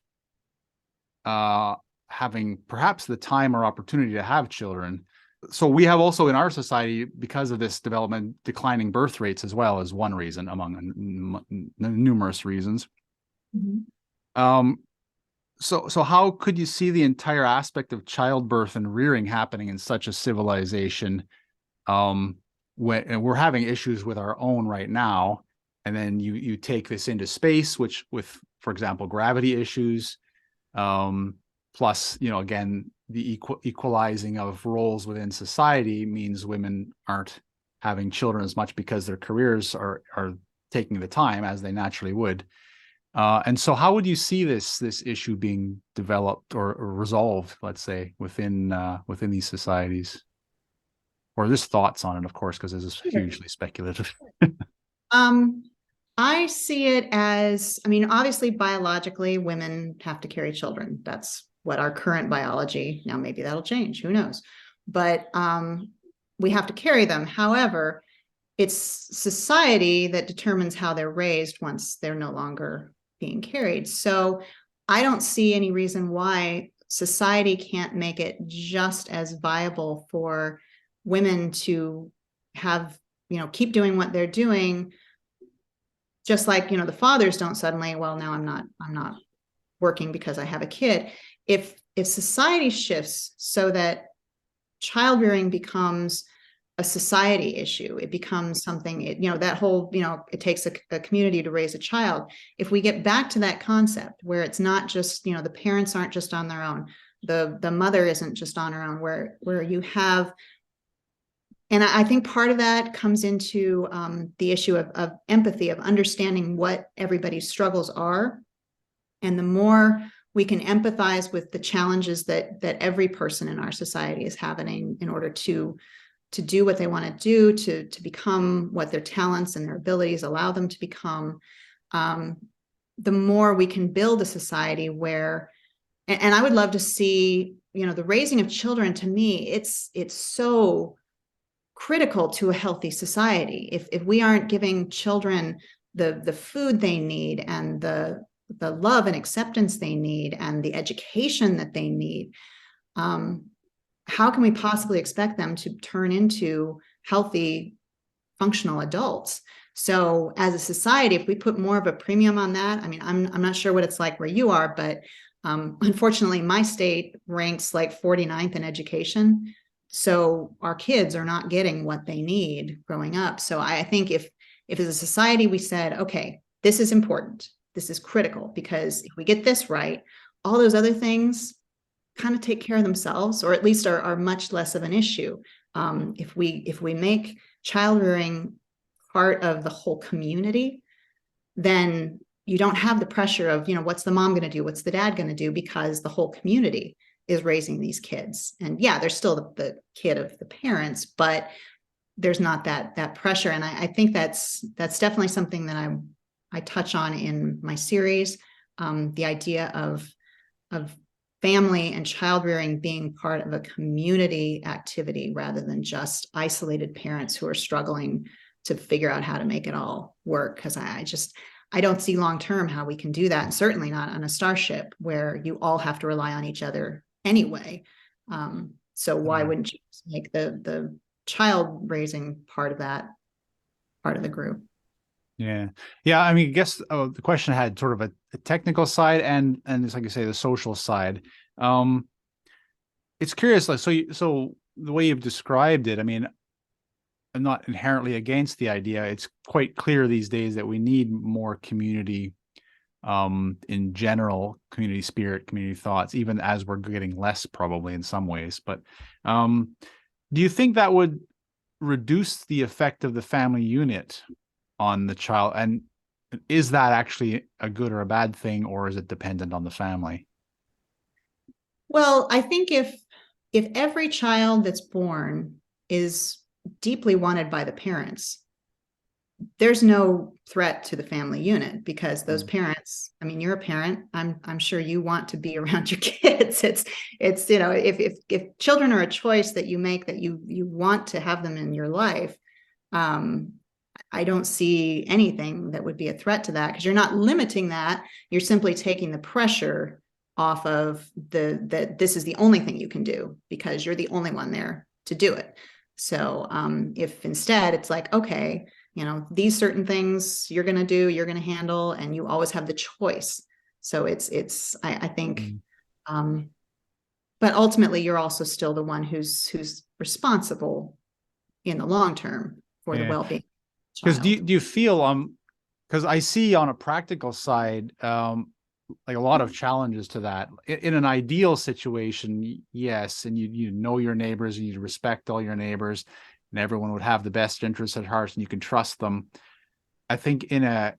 having perhaps the time or opportunity to have children. So we have also in our society, because of this development, declining birth rates as well, as one reason among numerous reasons. Mm-hmm. So how could you see the entire aspect of childbirth and rearing happening in such a civilization, when we're having issues with our own right now, and then you take this into space, which, with, for example, gravity issues, plus, again, the equalizing of roles within society means women aren't having children as much because their careers are taking the time as they naturally would. And so how would you see this issue being developed or resolved, let's say, within these societies? Or just thoughts on it, of course, because this is Sure. hugely speculative. Um, I see it as, I mean, obviously biologically, women have to carry children. That's what our current biology, now maybe that'll change, who knows? But we have to carry them. However, it's society that determines how they're raised once they're no longer being carried. So I don't see any reason why society can't make it just as viable for women to have, keep doing what they're doing, just like, the fathers don't suddenly, well, now I'm not working because I have a kid. If society shifts so that child rearing becomes a society issue, it becomes something, that whole, it takes a community to raise a child. If we get back to that concept where it's not just, the parents aren't just on their own, the mother isn't just on her own, where you have, and I think part of that comes into the issue of empathy, of understanding what everybody's struggles are. And the more we can empathize with the challenges that every person in our society is having in order to do what they want to do, to become what their talents and their abilities allow them to become, the more we can build a society where, and I would love to see, the raising of children, to me, it's so critical to a healthy society. If we aren't giving children the food they need and the love and acceptance they need and the education that they need, how can we possibly expect them to turn into healthy, functional adults? So as a society, if we put more of a premium on that, I mean, I'm not sure what it's like where you are, but unfortunately, my state ranks like 49th in education. So our kids are not getting what they need growing up. So I think if as a society we said, okay, this is important, this is critical, because if we get this right, all those other things kind of take care of themselves, or at least are much less of an issue. If we make child rearing part of the whole community, then you don't have the pressure of, what's the mom going to do? What's the dad going to do? Because the whole community is raising these kids. And yeah, they're still the kid of the parents, but there's not that pressure. And I think that's definitely something that I touch on in my series. The idea of family and child rearing being part of a community activity rather than just isolated parents who are struggling to figure out how to make it all work. Because I don't see long term how we can do that, and certainly not on a starship where you all have to rely on each other anyway. So why wouldn't you make the child raising part of the group? Yeah. I mean, I guess the question had sort of a technical side and it's like you say, the social side. It's curious, like so the way you've described it, I mean, I'm not inherently against the idea. It's quite clear these days that we need more community, in general, community spirit, community thoughts, even as we're getting less probably in some ways. But do you think that would reduce the effect of the family unit on the child? And is that actually a good or a bad thing, or is it dependent on the family? Well, I think if every child that's born is deeply wanted by the parents, there's no threat to the family unit, because those parents, I mean, you're a parent, I'm sure you want to be around your kids. It's if children are a choice that you make, that you want to have them in your life, I don't see anything that would be a threat to that, because you're not limiting that. You're simply taking the pressure off of that this is the only thing you can do because you're the only one there to do it. So if instead it's like, okay, these certain things you're going to do, you're going to handle, and you always have the choice. So I think, but ultimately you're also still the one who's responsible in the long term for the well-being. Because do you feel because I see on a practical side like a lot of challenges to that. In an ideal situation, yes, and you know your neighbors and you respect all your neighbors, and everyone would have the best interests at heart and you can trust them. I think in a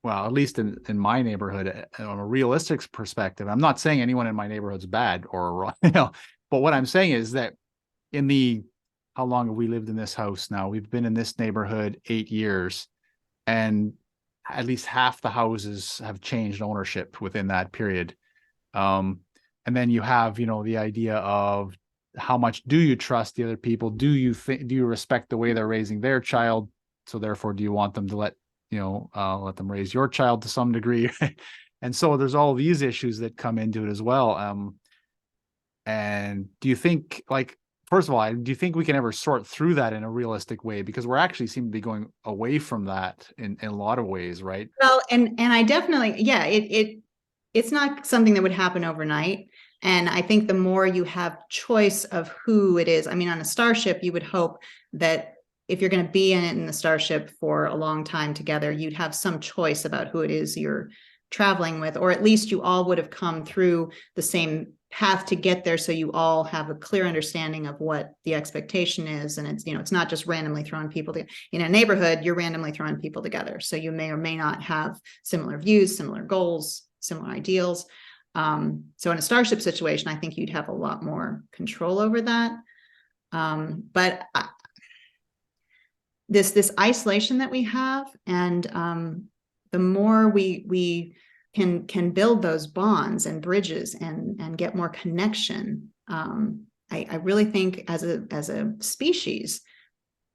well, at least in my neighborhood, on a realistic perspective, I'm not saying anyone in my neighborhood's bad or, but what I'm saying is that in the, how long have we lived in this house now? We've been in this neighborhood 8 years, and at least half the houses have changed ownership within that period. And then you have, the idea of how much do you trust the other people? Do you respect the way they're raising their child? So therefore, do you want them to let them raise your child to some degree? And so there's all these issues that come into it as well. And do you think, like, first of all, do you think we can ever sort through that in a realistic way? Because we're actually seem to be going away from that in a lot of ways, right? Well, and I definitely, yeah, it's not something that would happen overnight. And I think the more you have choice of who it is, I mean, on a starship, you would hope that if you're going to be in the starship for a long time together, you'd have some choice about who it is you're traveling with, or at least you all would have come through the same path to get there, so you all have a clear understanding of what the expectation is. And it's not just randomly throwing people together. In a neighborhood, you're randomly throwing people together, so you may or may not have similar views, similar goals, similar ideals. So in a starship situation, I think you'd have a lot more control over that. But this isolation that we have, and the more we can build those bonds and bridges and get more connection, I really think as a species,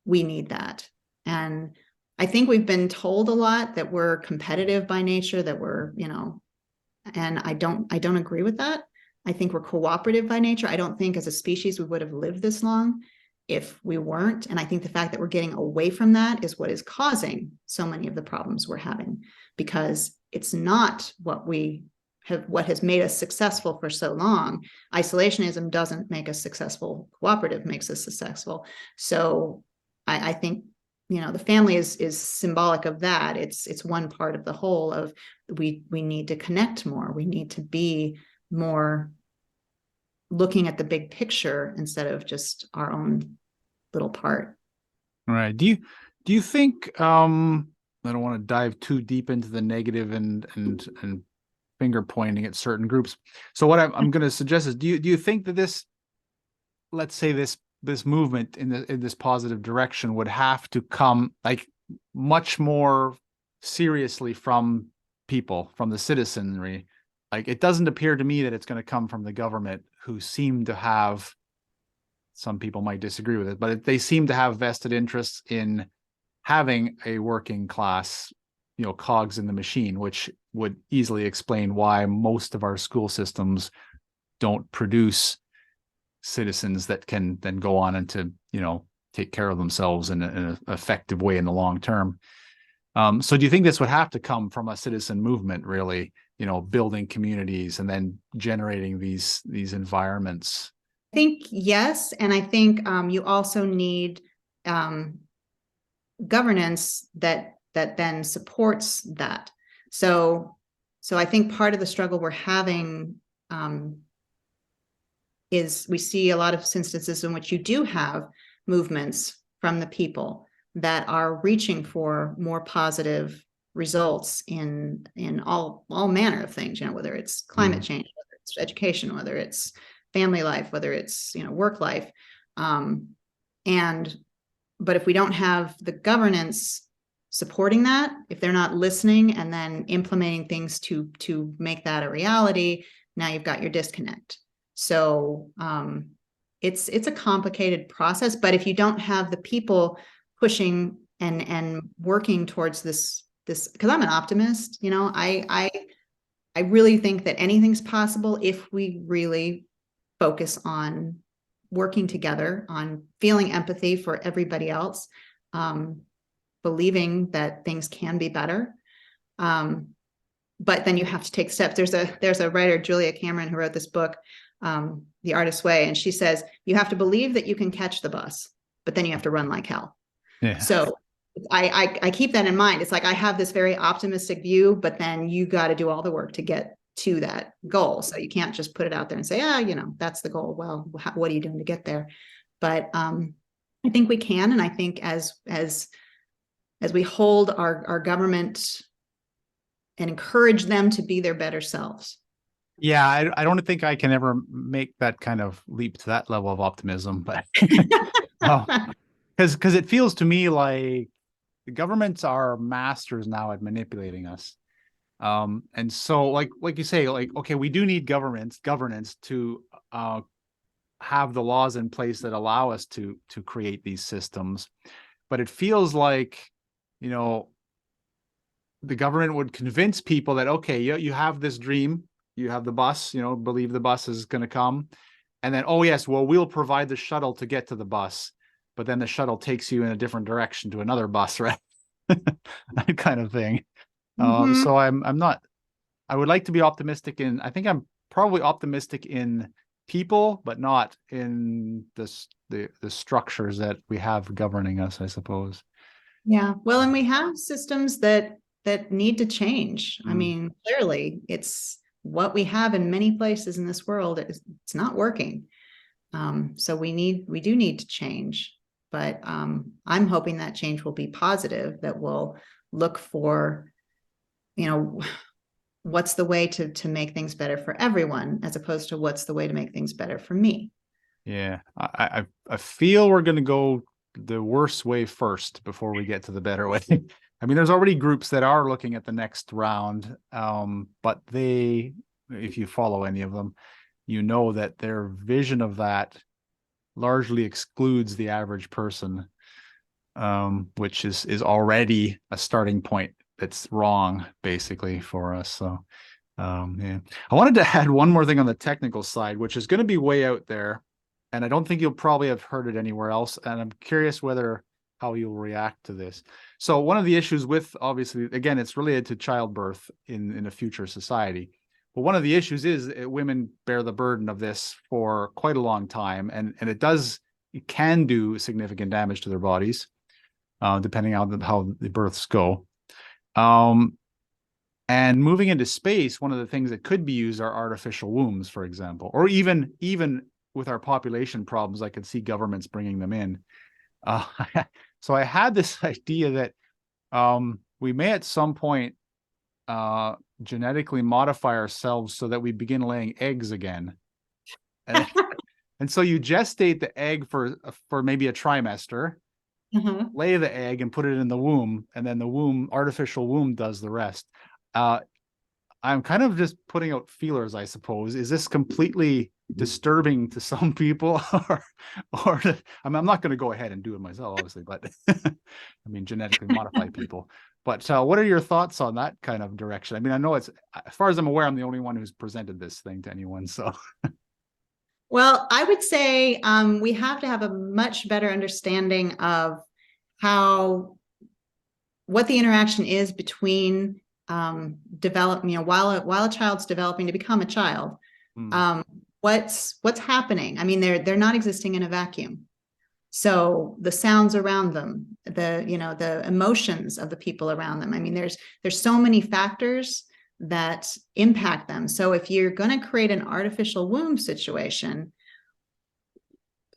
we need that. And I think we've been told a lot that we're competitive by nature, that we're, and I don't agree with that. I think we're cooperative by nature. I don't think as a species we would have lived this long if we weren't. And I think the fact that we're getting away from that is what is causing so many of the problems we're having, because it's not what has made us successful for so long. Isolationism doesn't make us successful. Cooperative makes us successful. So I think, the family is symbolic of that. It's one part of the whole of we need to connect more. We need to be more looking at the big picture instead of just our own little part. All right. Do you think, I don't want to dive too deep into the negative and finger pointing at certain groups. So what I'm going to suggest is, do you think that this, let's say this movement in this positive direction would have to come like much more seriously from people, from the citizenry? Like, it doesn't appear to me that it's going to come from the government, who seem to have, some people might disagree with it, but they seem to have vested interests in having a working class, cogs in the machine, which would easily explain why most of our school systems don't produce citizens that can then go on and to, take care of themselves in an effective way in the long term. So do you think this would have to come from a citizen movement, really, building communities and then generating these environments? I think yes. And I think you also need governance that then supports that. So I think part of the struggle we're having is we see a lot of instances in which you do have movements from the people that are reaching for more positive results in all manner of things, whether it's climate change, whether it's education, whether it's family life, whether it's, work life. But if we don't have the governance supporting that, if they're not listening and then implementing things to make that a reality, now you've got your disconnect. So it's a complicated process, but if you don't have the people pushing and working towards this, because I'm an optimist, I really think that anything's possible if we really focus on working together, on feeling empathy for everybody else, believing that things can be better. But then you have to take steps. There's a writer, Julia Cameron, who wrote this book, The Artist's Way, and she says you have to believe that you can catch the bus, but then you have to run like hell. Yeah. So I keep that in mind. It's like I have this very optimistic view, but then you got to do all the work to get to that goal. So you can't just put it out there and say, that's the goal. Well, what are you doing to get there? But I think we can, and I think as we hold our government encourage them to be their better selves. Yeah, I don't think I can ever make that kind of leap to that level of optimism, but because it feels to me like the governments are masters now at manipulating us. And so like you say, like, okay, we do need governance to have the laws in place that allow us to create these systems. But it feels like, you know, the government would convince people that, okay, you have this dream, you have the bus, you know, believe the bus is going to come. And then, oh yes, well, we'll provide the shuttle to get to the bus, but then the shuttle takes you in a different direction to another bus, right? That kind of thing. So I'm not, I would like to be optimistic in, I think I'm probably optimistic in people, but not in the structures that we have governing us, I suppose. Yeah. Well, and we have systems that need to change. I Mm. mean, clearly it's what we have in many places in this world. It's not working. So we do need to change, but I'm hoping that change will be positive, that we'll look for, you know, what's the way to make things better for everyone, as opposed to what's the way to make things better for me. Yeah, I feel we're going to go the worst way first before we get to the better way. I mean, there's already groups that are looking at the next round, but they, if you follow any of them, you know that their vision of that largely excludes the average person, which is already a starting point that's wrong, basically, for us. So, yeah. I wanted to add one more thing on the technical side, which is going to be way out there, and I don't think you'll probably have heard it anywhere else. And I'm curious how you'll react to this. So one of the issues with, obviously, again, it's related to childbirth in a future society. But one of the issues is women bear the burden of this for quite a long time, and it can do significant damage to their bodies, depending on how the births go. And moving into space, one of the things that could be used are artificial wombs, for example, or even with our population problems, I could see governments bringing them in. So I had this idea that we may at some point genetically modify ourselves so that we begin laying eggs again. And, and so you gestate the egg for maybe a trimester, lay the egg and put it in the womb, and then the artificial womb does the rest. I'm kind of just putting out feelers, I suppose. Is this completely disturbing to some people, or I'm not going to go ahead and do it myself, obviously, but I mean, genetically modify people. But what are your thoughts on that kind of direction? I mean, I know it's, as far as I'm aware, I'm the only one who's presented this thing to anyone. So, well, I would say we have to have a much better understanding of what the interaction is between while a child's developing to become a child. What's happening? I mean, they're not existing in a vacuum. So the sounds around them, the emotions of the people around them. I mean, there's so many factors that impact them. So if you're going to create an artificial womb situation,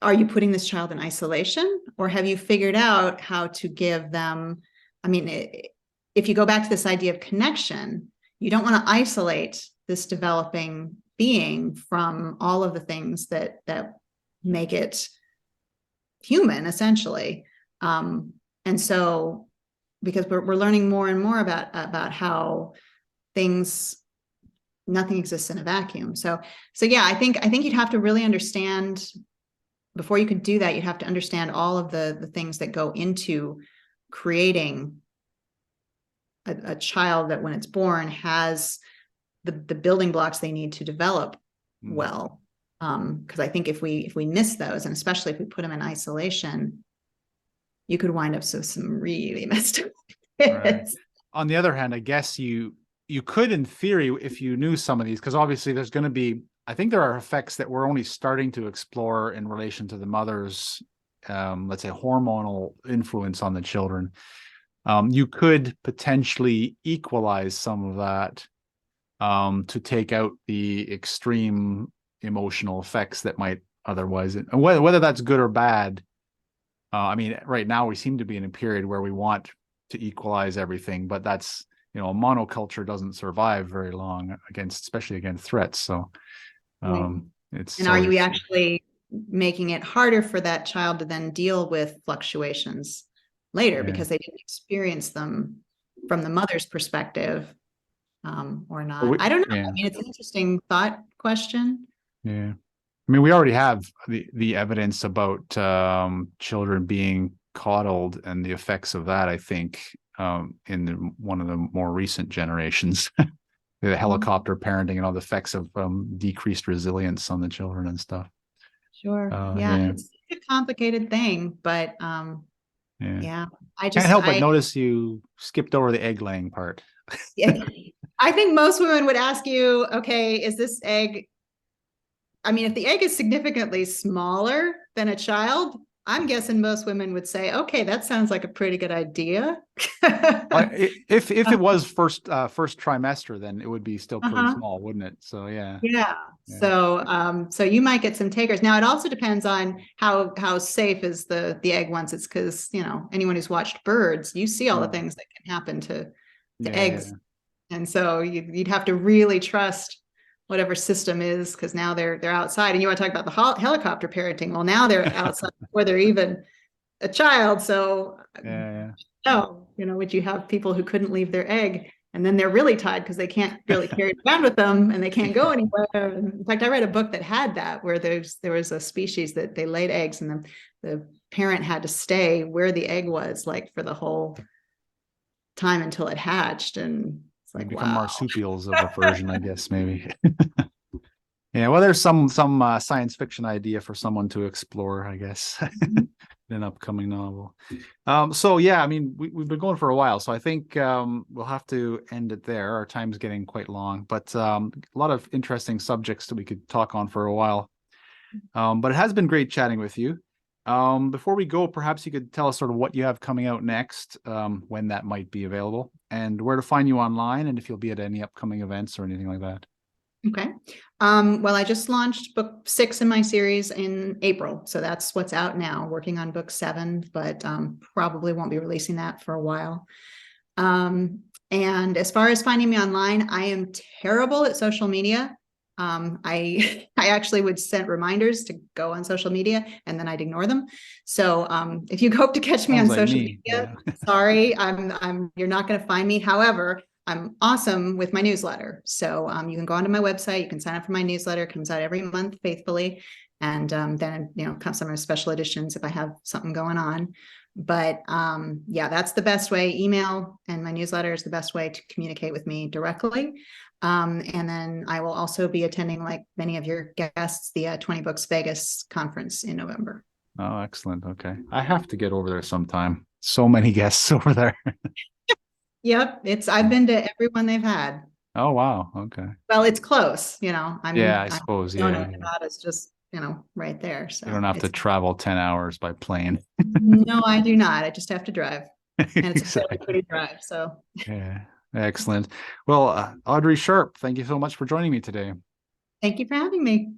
are you putting this child in isolation, or have you figured out how to give them, I mean, if you go back to this idea of connection, you don't want to isolate this developing being from all of the things that make it human, essentially. And so, because we're learning more and more about how nothing exists in a vacuum. So yeah, I think you'd have to really understand, before you could do that, you'd have to understand all of the things that go into creating a child that, when it's born, has the building blocks they need to develop well. Because I think if we miss those, and especially if we put them in isolation, you could wind up with some really messed up kids. Right. On the other hand, I guess you could, in theory, if you knew some of these, because obviously there's going to be, I think there are effects that we're only starting to explore in relation to the mother's, let's say, hormonal influence on the children. You could potentially equalize some of that to take out the extreme emotional effects that might otherwise, and whether that's good or bad. I mean, right now we seem to be in a period where we want to equalize everything, but that's a monoculture doesn't survive very long especially against threats. So it's and are you actually making it harder for that child to then deal with fluctuations later because they didn't experience them from the mother's perspective, or not? I don't know. I mean, it's an interesting thought question. Yeah. I mean, we already have the evidence about children being coddled and the effects of that, I think, in one of the more recent generations. The helicopter parenting and all the effects of decreased resilience on the children and stuff. Sure. It's a complicated thing, but I just can't help but notice you skipped over the egg laying part. I think most women would ask you, okay, is this egg, I mean, if the egg is significantly smaller than a child, I'm guessing most women would say, okay, that sounds like a pretty good idea. If it was first trimester, then it would be still pretty small, wouldn't it? So so you might get some takers. Now it also depends on how safe is the egg once it's, because anyone who's watched birds, you see all the things that can happen to eggs. And so you'd have to really trust whatever system is, because now they're outside. And you want to talk about the helicopter parenting. Well, now they're outside before they're even a child. So would you have people who couldn't leave their egg, and then they're really tied because they can't really carry it around with them and they can't go anywhere? In fact, I read a book that had that, where there was a species that they laid eggs and the parent had to stay where the egg was, like, for the whole time until it hatched. And like, become marsupials of a version, I guess, maybe. Well, there's some science fiction idea for someone to explore, I guess, in an upcoming novel. I mean, we've been going for a while, so I think we'll have to end it there. Our time's getting quite long, but a lot of interesting subjects that we could talk on for a while. But it has been great chatting with you. Before we go, perhaps you could tell us sort of what you have coming out next, when that might be available, and where to find you online, and if you'll be at any upcoming events or anything like that. Okay. Well, I just launched book 6 in my series in April. So that's what's out now, working on book 7, but probably won't be releasing that for a while. And as far as finding me online, I am terrible at social media. I actually would send reminders to go on social media, and then I'd ignore them. So if you hope to catch me on social media, sorry, you're not going to find me. However, I'm awesome with my newsletter. So you can go onto my website, you can sign up for my newsletter. It comes out every month faithfully. And then, come some of special editions if I have something going on. But that's the best way. Email and my newsletter is the best way to communicate with me directly. And then I will also be attending, like many of your guests, the 20 Books Vegas conference in November. Oh, excellent. Okay. I have to get over there sometime. So many guests over there. Yep. I've been to everyone they've had. Oh, wow. Okay. Well, it's close, I suppose. Nevada's just, right there. So you don't have to travel 10 hours by plane. No, I do not. I just have to drive. And it's Exactly. a pretty drive. So yeah. Excellent. Well, Audrey Sharpe, thank you so much for joining me today. Thank you for having me.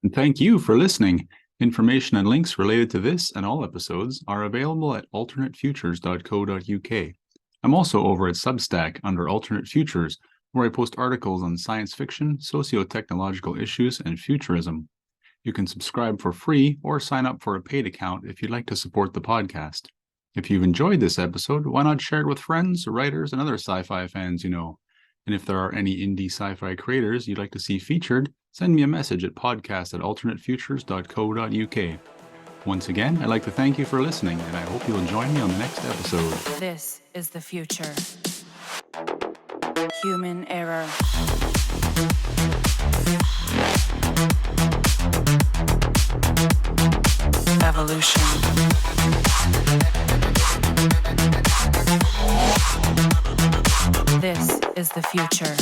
And thank you for listening. Information and links related to this and all episodes are available at alternatefutures.co.uk. I'm also over at Substack under Alternate Futures, where I post articles on science fiction, socio-technological issues, and futurism. You can subscribe for free or sign up for a paid account if you'd like to support the podcast. If you've enjoyed this episode, why not share it with friends, writers, and other sci-fi fans you know? And if there are any indie sci-fi creators you'd like to see featured, send me a message at podcast@alternatefutures.co.uk. Once again, I'd like to thank you for listening, and I hope you'll join me on the next episode. This is the future. Human error. Evolution. This is the future.